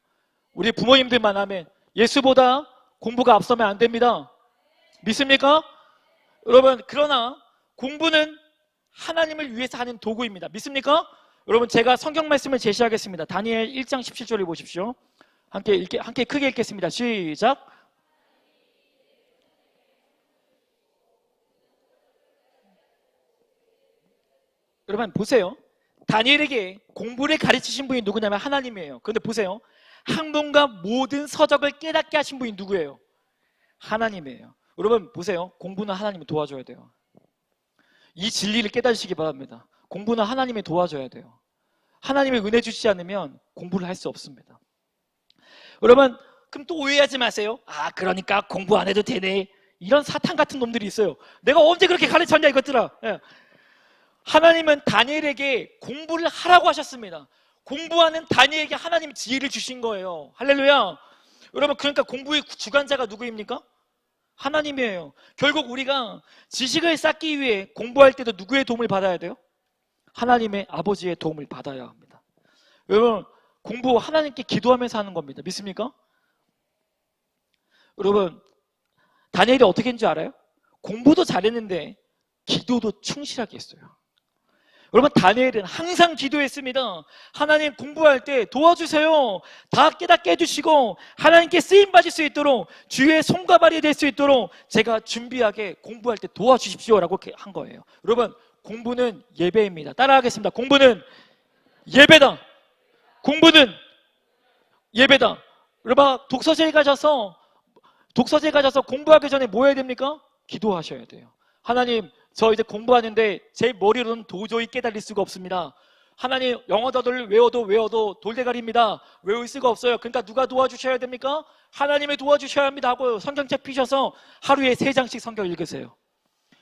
우리 부모님들만 하면 예수보다 공부가 앞서면 안 됩니다. 믿습니까? 여러분 그러나 공부는 하나님을 위해서 하는 도구입니다. 믿습니까? 여러분 제가 성경 말씀을 제시하겠습니다. 다니엘 1장 17절을 보십시오. 함께 크게 읽겠습니다. 시작. 여러분 보세요. 다니엘에게 공부를 가르치신 분이 누구냐면 하나님이에요. 그런데 보세요. 학문과 모든 서적을 깨닫게 하신 분이 누구예요? 하나님이에요. 여러분 보세요. 공부는 하나님이 도와줘야 돼요. 이 진리를 깨달으시기 바랍니다. 공부는 하나님이 도와줘야 돼요. 하나님이 은혜 주시지 않으면 공부를 할 수 없습니다. 여러분 그럼 또 오해하지 마세요. 그러니까 공부 안 해도 되네. 이런 사탄 같은 놈들이 있어요. 내가 언제 그렇게 가르쳤냐 이것들아. 하나님은 다니엘에게 공부를 하라고 하셨습니다. 공부하는 다니엘에게 하나님이 지혜를 주신 거예요. 할렐루야. 여러분 그러니까 공부의 주관자가 누구입니까? 하나님이에요. 결국 우리가 지식을 쌓기 위해 공부할 때도 누구의 도움을 받아야 돼요? 하나님의 아버지의 도움을 받아야 합니다. 여러분, 공부 하나님께 기도하면서 하는 겁니다. 믿습니까? 여러분, 다니엘이 어떻게 했는지 알아요? 공부도 잘했는데 기도도 충실하게 했어요. 여러분, 다니엘은 항상 기도했습니다. 하나님, 공부할 때 도와주세요. 다 깨닫게 해주시고 하나님께 쓰임받을 수 있도록 주의 손과 발이 될 수 있도록 제가 준비하게 공부할 때 도와주십시오라고 한 거예요. 여러분, 공부는 예배입니다. 따라하겠습니다. 공부는 예배다. 공부는 예배다. 여러분, 독서실에 가셔서 공부하기 전에 뭐 해야 됩니까? 기도하셔야 돼요. 하나님, 저 이제 공부하는데 제 머리로는 도저히 깨달을 수가 없습니다. 하나님, 영어도를 외워도 돌대가리입니다. 외울 수가 없어요. 그러니까 누가 도와주셔야 됩니까? 하나님이 도와주셔야 합니다 하고 성경책 피셔서 하루에 3장씩 성경 읽으세요.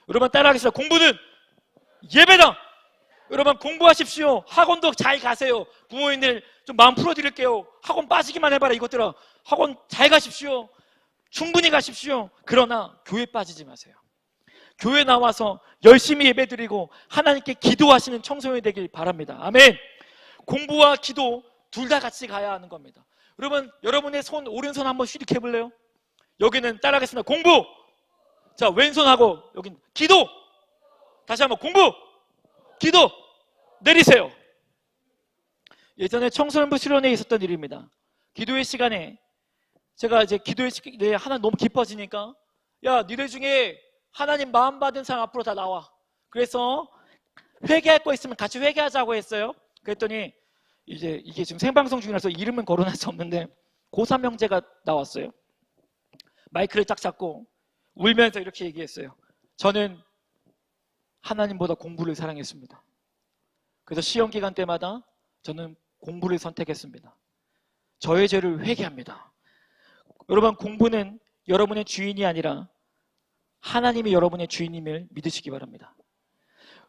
여러분, 따라하겠습니다. 공부는 예배다. 여러분, 공부하십시오. 학원도 잘 가세요. 부모님들 좀 마음 풀어드릴게요. 학원 빠지기만 해봐라. 이것들아, 학원 잘 가십시오. 충분히 가십시오. 그러나 교회 빠지지 마세요. 교회 나와서 열심히 예배드리고 하나님께 기도하시는 청소년이 되길 바랍니다. 아멘. 공부와 기도 둘 다 같이 가야 하는 겁니다. 여러분, 여러분의 오른손 한번 휘릭해 볼래요? 여기는 따라하겠습니다. 공부. 자, 왼손하고 여긴 기도. 다시 한번 공부, 기도. 내리세요. 예전에 청소년부 수련회에 있었던 일입니다. 기도의 시간에 제가 이제 기도의 시간에 하나 너무 깊어지니까, 야, 니들 중에 하나님 마음 받은 사람 앞으로 다 나와. 그래서 회개할 거 있으면 같이 회개하자고 했어요. 그랬더니 이제 이게 지금 생방송 중이라서 이름은 거론할 수 없는데 고3 형제가 나왔어요. 마이크를 딱 잡고 울면서 이렇게 얘기했어요. 저는 하나님보다 공부를 사랑했습니다. 그래서 시험 기간 때마다 저는 공부를 선택했습니다. 저의 죄를 회개합니다. 여러분, 공부는 여러분의 주인이 아니라 하나님이 여러분의 주인임을 믿으시기 바랍니다.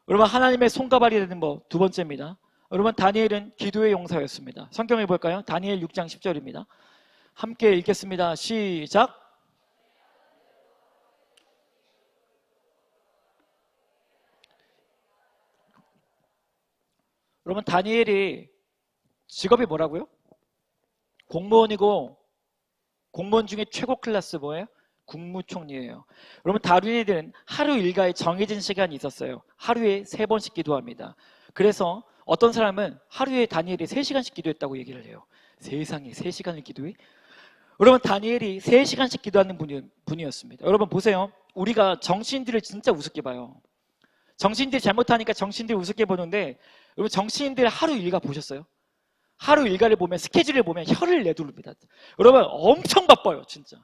여러분, 하나님의 손과 발이 되는 법 두 번째입니다. 여러분, 다니엘은 기도의 용사였습니다. 성경을 볼까요? 다니엘 6장 10절입니다. 함께 읽겠습니다. 시작. 여러분, 다니엘이 직업이 뭐라고요? 공무원이고, 공무원 중에 최고 클래스 뭐예요? 국무총리예요. 여러분, 다니엘은 하루 일과에 정해진 시간이 있었어요. 하루에 3번씩 기도합니다. 그래서 어떤 사람은 하루에 다니엘이 3시간씩 기도했다고 얘기를 해요. 세상에 3시간을 기도해? 여러분, 다니엘이 3시간씩 기도하는 분이었습니다. 여러분, 보세요. 우리가 정치인들을 진짜 우습게 봐요. 정치인들이 잘못하니까 정치인들을 우습게 보는데, 여러분, 정치인들 하루 일과 보셨어요? 하루 일과를 보면, 스케줄을 보면 혀를 내두릅니다. 여러분, 엄청 바빠요, 진짜.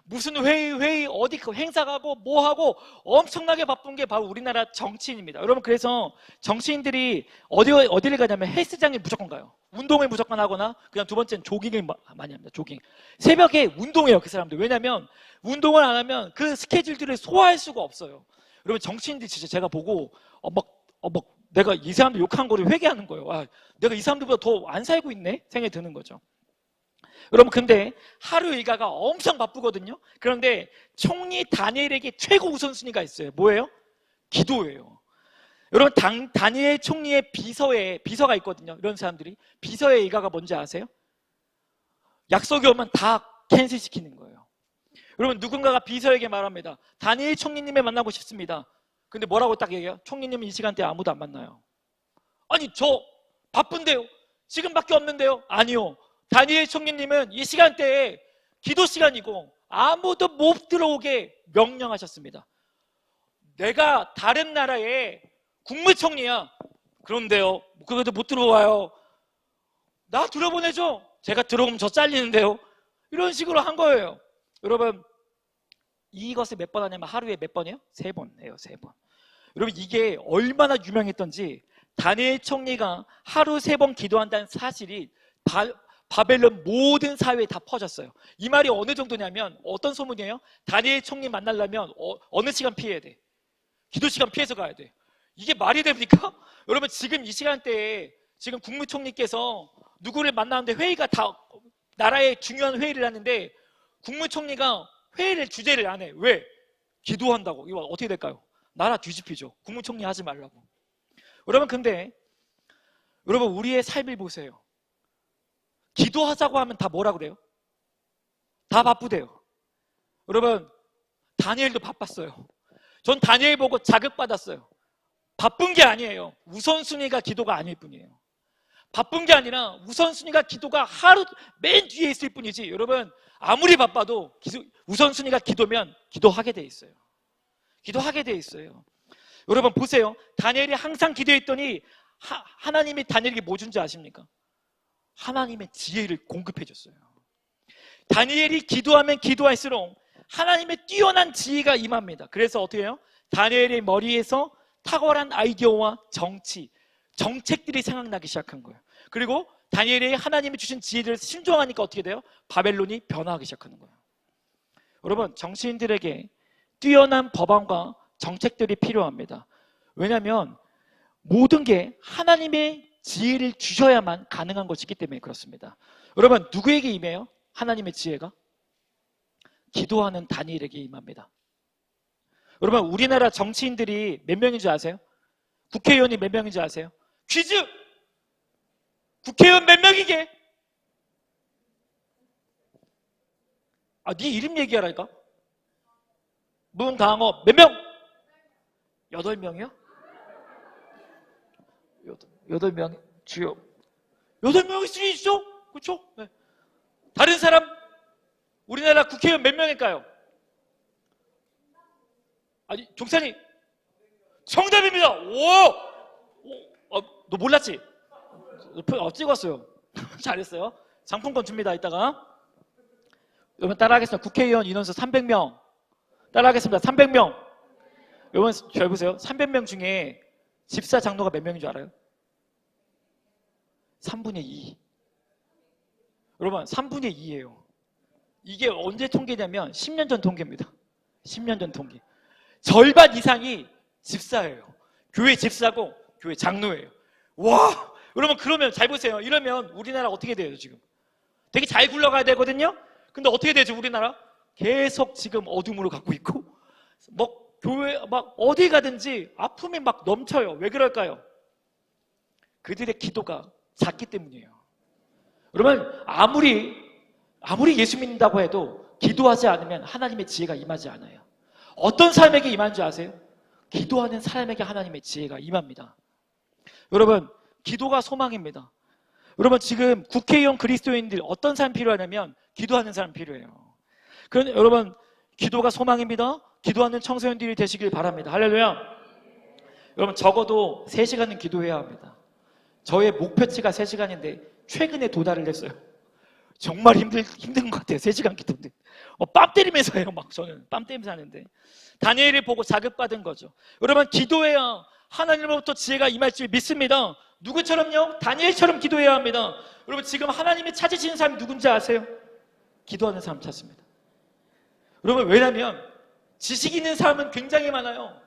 무슨 회의, 어디 행사 가고 뭐 하고 엄청나게 바쁜 게 바로 우리나라 정치인입니다. 여러분, 그래서 정치인들이 어디를 가냐면 헬스장에 무조건 가요. 운동을 무조건 하거나, 그냥 두 번째는 조깅을 많이 합니다. 조깅. 새벽에 운동해요, 그 사람들. 왜냐면 운동을 안 하면 그 스케줄들을 소화할 수가 없어요. 여러분, 정치인들 진짜 제가 보고 내가 이 사람들 욕한 거를 회개하는 거예요. 아, 내가 이 사람들보다 더 안 살고 있네? 생각이 드는 거죠. 여러분, 근데 하루 일과가 엄청 바쁘거든요. 그런데 총리 다니엘에게 최고 우선순위가 있어요. 뭐예요? 기도예요. 여러분, 다니엘 총리의 비서가 있거든요. 이런 사람들이. 비서의 일과가 뭔지 아세요? 약속이 오면 다 캔슬시키는 거예요. 여러분, 누군가가 비서에게 말합니다. 다니엘 총리님을 만나고 싶습니다. 근데 뭐라고 딱 얘기해요? 총리님은 이 시간대에 아무도 안 만나요. 아니, 저 바쁜데요? 지금밖에 없는데요? 아니요. 다니엘 총리님은 이 시간대에 기도 시간이고 아무도 못 들어오게 명령하셨습니다. 내가 다른 나라의 국무총리야. 그런데요, 그래도 못 들어와요. 나 들어보내줘. 제가 들어오면 저 잘리는데요. 이런 식으로 한 거예요. 여러분, 이것을 몇 번 하냐면 하루에 몇 번이에요? 3번 해요, 3번. 여러분, 이게 얼마나 유명했던지 다니엘 총리가 하루 3번 기도한다는 사실이 바벨론 모든 사회에 다 퍼졌어요. 이 말이 어느 정도냐면, 어떤 소문이에요? 다니엘 총리 만나려면 어느 시간 피해야 돼? 기도 시간 피해서 가야 돼. 이게 말이 됩니까? 여러분, 지금 이 시간대에 지금 국무총리께서 누구를 만나는데 회의가 다 나라의 중요한 회의를 하는데 국무총리가 회의를 주재를 안 해. 왜? 기도한다고. 이거 어떻게 될까요? 나라 뒤집히죠. 국무총리 하지 말라고. 여러분, 근데 여러분, 우리의 삶을 보세요. 기도하자고 하면 다 뭐라 그래요? 다 바쁘대요. 여러분, 다니엘도 바빴어요. 전 다니엘 보고 자극받았어요. 바쁜 게 아니에요. 우선순위가 기도가 아닐 뿐이에요. 바쁜 게 아니라 우선순위가 기도가 하루 맨 뒤에 있을 뿐이지, 여러분, 아무리 바빠도 우선순위가 기도면 기도하게 돼 있어요. 기도하게 돼 있어요. 여러분 보세요. 다니엘이 항상 기도했더니 하나님이 다니엘에게 뭐 준지 아십니까? 하나님의 지혜를 공급해 줬어요. 다니엘이 기도하면 기도할수록 하나님의 뛰어난 지혜가 임합니다. 그래서 어떻게 해요? 다니엘의 머리에서 탁월한 아이디어와 정책들이 생각나기 시작한 거예요. 그리고 다니엘이 하나님이 주신 지혜를 순종하니까 어떻게 돼요? 바벨론이 변화하기 시작하는 거예요. 여러분, 정치인들에게 뛰어난 법안과 정책들이 필요합니다. 왜냐하면 모든 게 하나님의 지혜를 주셔야만 가능한 것이기 때문에 그렇습니다. 여러분, 누구에게 임해요? 하나님의 지혜가? 기도하는 다니엘에게 임합니다. 여러분, 우리나라 정치인들이 몇 명인 줄 아세요? 국회의원이 몇 명인 줄 아세요? 퀴즈! 국회의원 몇 명이게? 네 이름 얘기하라니까? 문강업 몇 명? 8명이요? 8명 주요 8명일 수 있죠? 그렇죠? 네. 다른 사람? 우리나라 국회의원 몇 명일까요? 종찬이 정답입니다. 너 몰랐지? 찍었어요. 잘했어요. 상품권 줍니다. 이따가 여러분 따라하겠습니다. 국회의원 인원수 300명 따라하겠습니다. 300명. 여러분 잘 보세요. 300명 중에 집사 장로가 몇 명인 줄 알아요? 3분의 2. 여러분 3분의 2예요. 이게 언제 통계냐면 10년 전 통계입니다. 10년 전 통계. 절반 이상이 집사예요. 교회 집사고 교회 장로예요. 와, 여러분 그러면 잘 보세요. 이러면 우리나라 어떻게 돼요 지금? 되게 잘 굴러가야 되거든요. 근데 어떻게 되죠 우리나라? 계속 지금 어둠으로 가고 있고 교회 어디 가든지 아픔이 막 넘쳐요. 왜 그럴까요? 그들의 기도가 작기 때문이에요. 여러분 아무리 예수 믿는다고 해도 기도하지 않으면 하나님의 지혜가 임하지 않아요. 어떤 사람에게 임하는 줄 아세요? 기도하는 사람에게 하나님의 지혜가 임합니다. 여러분 기도가 소망입니다. 여러분 지금 국회의원 그리스도인들 어떤 사람 필요하냐면 기도하는 사람 필요해요. 그런데 여러분 기도가 소망입니다. 기도하는 청소년들이 되시길 바랍니다. 할렐루야. 여러분 적어도 3시간은 기도해야 합니다. 저의 목표치가 3시간인데 최근에 도달을 했어요. 정말 힘든 것 같아요. 3시간 기도인데 뺨 때리면서 해요. 저는 뺨 때리면서 하는데 다니엘을 보고 자극받은 거죠. 여러분 기도해야 하나님으로부터 지혜가 임할 줄 믿습니다. 누구처럼요? 다니엘처럼 기도해야 합니다. 여러분 지금 하나님이 찾으시는 사람이 누군지 아세요? 기도하는 사람 찾습니다. 여러분 왜냐하면 지식 있는 사람은 굉장히 많아요.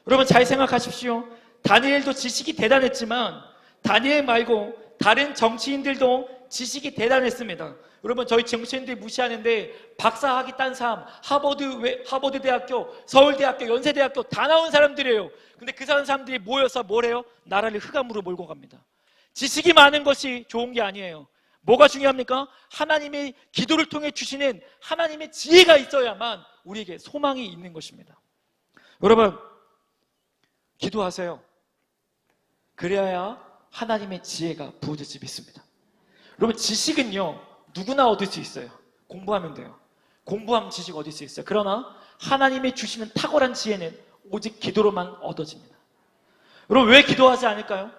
여러분 잘 생각하십시오. 다니엘도 지식이 대단했지만 다니엘 말고 다른 정치인들도 지식이 대단했습니다. 여러분 저희 정치인들 무시하는데 박사학위 딴 사람 하버드 대학교, 서울대학교, 연세대학교 다 나온 사람들이에요. 근데 그 사람들이 모여서 뭘 해요? 나라를 흑암으로 몰고 갑니다. 지식이 많은 것이 좋은 게 아니에요. 뭐가 중요합니까? 하나님의 기도를 통해 주시는 하나님의 지혜가 있어야만 우리에게 소망이 있는 것입니다. 여러분 기도하세요. 그래야 하나님의 지혜가 부어질지 믿습니다. 여러분 지식은요 누구나 얻을 수 있어요. 공부하면 돼요. 공부하면 지식 얻을 수 있어요. 그러나 하나님이 주시는 탁월한 지혜는 오직 기도로만 얻어집니다. 여러분 왜 기도하지 않을까요?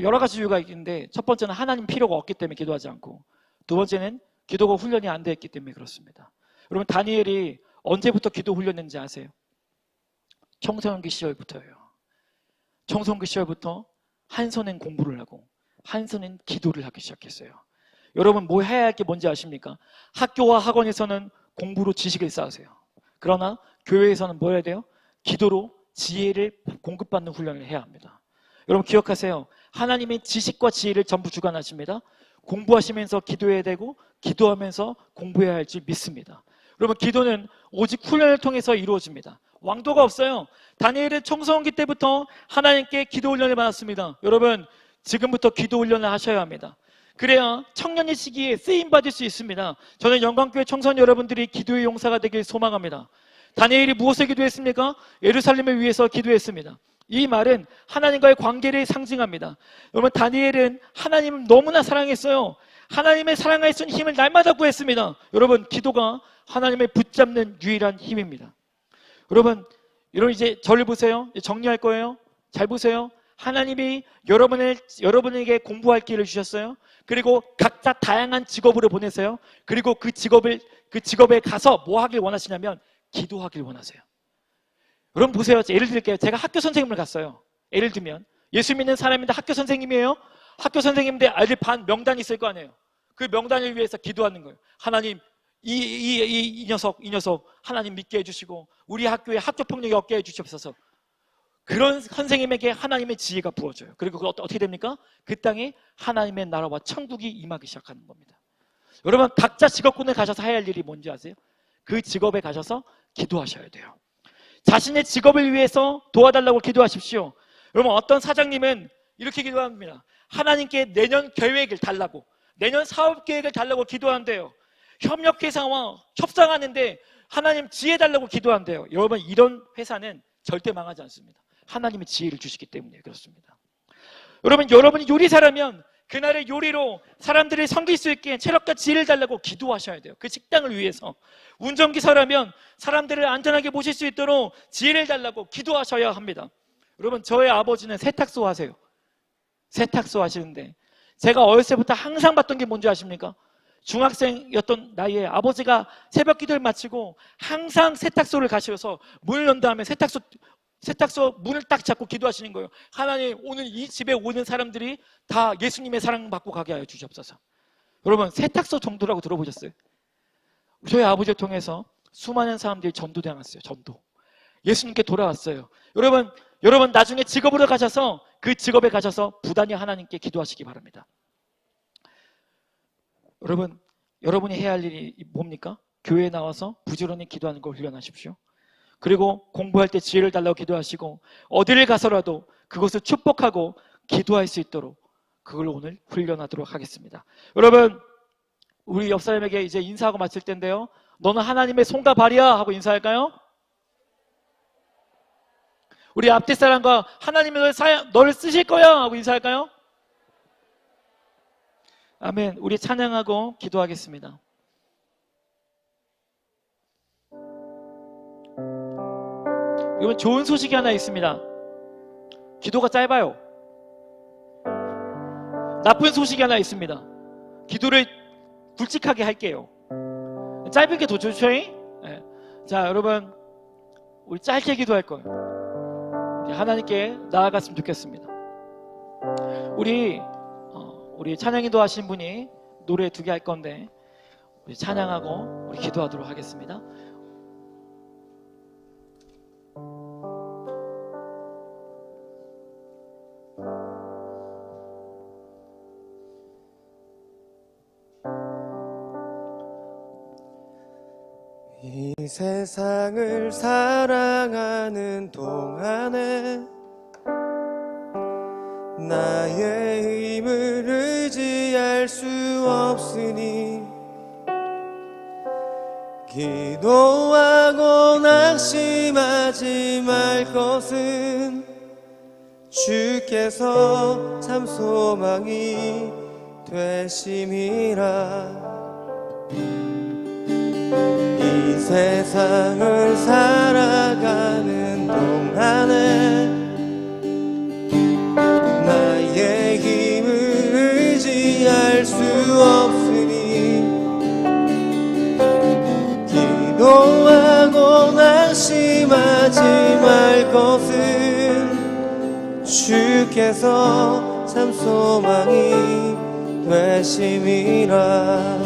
여러 가지 이유가 있는데 첫 번째는 하나님 필요가 없기 때문에 기도하지 않고, 두 번째는 기도가 훈련이 안 되었기 때문에 그렇습니다. 여러분 다니엘이 언제부터 기도 훈련했는지 아세요? 청소년기 시절부터예요. 청소년기 시절부터 한 손엔 공부를 하고 한 손엔 기도를 하기 시작했어요. 여러분 뭐 해야 할 게 뭔지 아십니까? 학교와 학원에서는 공부로 지식을 쌓으세요. 그러나 교회에서는 뭐 해야 돼요? 기도로 지혜를 공급받는 훈련을 해야 합니다. 여러분 기억하세요. 하나님의 지식과 지혜를 전부 주관하십니다. 공부하시면서 기도해야 되고 기도하면서 공부해야 할 줄 믿습니다. 여러분 기도는 오직 훈련을 통해서 이루어집니다. 왕도가 없어요. 다니엘은 청소년기 때부터 하나님께 기도 훈련을 받았습니다. 여러분, 지금부터 기도 훈련을 하셔야 합니다. 그래야 청년의 시기에 쓰임 받을 수 있습니다. 저는 영광교회 청소년 여러분들이 기도의 용사가 되길 소망합니다. 다니엘이 무엇을 기도했습니까? 예루살렘을 위해서 기도했습니다. 이 말은 하나님과의 관계를 상징합니다. 여러분, 다니엘은 하나님을 너무나 사랑했어요. 하나님의 사랑할 수 있는 힘을 날마다 구했습니다. 여러분, 기도가 하나님을 붙잡는 유일한 힘입니다. 여러분 이제 저를 보세요. 정리할 거예요. 잘 보세요. 하나님이 여러분에게 공부할 기회를 주셨어요. 그리고 각자 다양한 직업으로 보내세요. 그리고 그 직업에 가서 뭐 하길 원하시냐면 기도하길 원하세요. 여러분 보세요. 예를 들게요. 제가 학교 선생님을 갔어요. 예를 들면 예수 믿는 사람인데 학교 선생님이에요. 학교 선생님인데 아이들 반 명단이 있을 거 아니에요. 그 명단을 위해서 기도하는 거예요. 하나님, 이 녀석 하나님 믿게 해주시고 우리 학교에 학교 폭력이 없게 해주시옵소서. 그런 선생님에게 하나님의 지혜가 부어져요. 그리고 그거 어떻게 됩니까? 그 땅에 하나님의 나라와 천국이 임하기 시작하는 겁니다. 여러분 각자 직업군에 가셔서 해야 할 일이 뭔지 아세요? 그 직업에 가셔서 기도하셔야 돼요. 자신의 직업을 위해서 도와달라고 기도하십시오. 여러분 어떤 사장님은 이렇게 기도합니다. 하나님께 내년 계획을 달라고, 내년 사업 계획을 달라고 기도한대요. 협력회사와 협상하는데 하나님 지혜 달라고 기도한대요. 여러분 이런 회사는 절대 망하지 않습니다. 하나님이 지혜를 주시기 때문에 그렇습니다. 여러분이 요리사라면 그날의 요리로 사람들을 섬길 수 있게 체력과 지혜를 달라고 기도하셔야 돼요. 그 식당을 위해서. 운전기사라면 사람들을 안전하게 모실 수 있도록 지혜를 달라고 기도하셔야 합니다. 여러분 저의 아버지는 세탁소 하세요. 세탁소 하시는데 제가 어렸을 때부터 항상 봤던 게 뭔지 아십니까? 중학생이었던 나이에 아버지가 새벽 기도를 마치고 항상 세탁소를 가셔서 문을 연 다음에 세탁소 문을 딱 잡고 기도하시는 거예요. 하나님 오늘 이 집에 오는 사람들이 다 예수님의 사랑받고 가게 하여 주시옵소서. 여러분 세탁소 전도라고 들어보셨어요? 저희 아버지를 통해서 수많은 사람들이 전도당했어요. 전도. 예수님께 돌아왔어요. 여러분 나중에 직업으로 가셔서 그 직업에 가셔서 부단히 하나님께 기도하시기 바랍니다. 여러분이 해야 할 일이 뭡니까? 교회에 나와서 부지런히 기도하는 걸 훈련하십시오. 그리고 공부할 때 지혜를 달라고 기도하시고 어디를 가서라도 그것을 축복하고 기도할 수 있도록 그걸 오늘 훈련하도록 하겠습니다. 여러분 우리 옆 사람에게 이제 인사하고 마칠 텐데요. 너는 하나님의 손과 발이야 하고 인사할까요? 우리 앞뒤 사람과 하나님이 너를 쓰실 거야 하고 인사할까요? 아멘. 우리 찬양하고 기도하겠습니다. 여러분 좋은 소식이 하나 있습니다. 기도가 짧아요. 나쁜 소식이 하나 있습니다. 기도를 굵직하게 할게요. 짧은 게 더 좋죠? 네. 자 여러분 우리 짧게 기도할 거예요. 하나님께 나아갔으면 좋겠습니다. 우리 찬양인도 하신 분이 노래 2개 할 건데 우리 찬양하고 우리 기도하도록 하겠습니다. 이 세상을 사랑하는 동안에 나의 힘을 의지할 수 없으니 기도하고 낙심하지 말 것은 주께서 참 소망이 되심이라. 이 세상을 살아가는 동안에 나의 힘을 의지할 수 없으니 기도하고 낙심하지 말 것은 주께서 참 소망이 되심이라.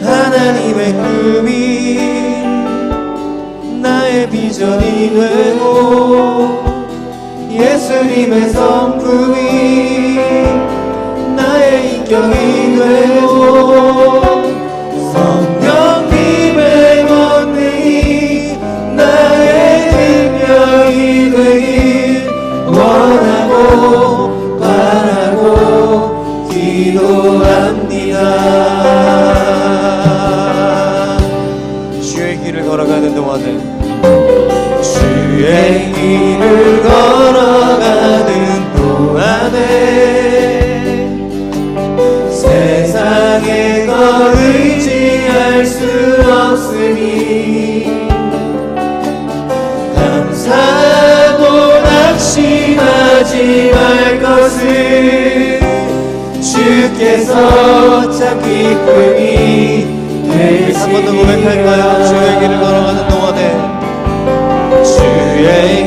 하나님의 꿈이 나의 비전이 되고 예수님의 성품이 나의 인격이 되고 성령님의 권능이 나의 바라고 기도합니다. 주의 길을 걸어가는 동안에 주의 길을 걸어가는 동안에 세상에 더 의지할 수 없으니 감사도 낙심하지 말 것을 주께서 참 기쁨이 되시니 한 번 더 고백할까요? 주의 길을 걸어가는 동안에 주의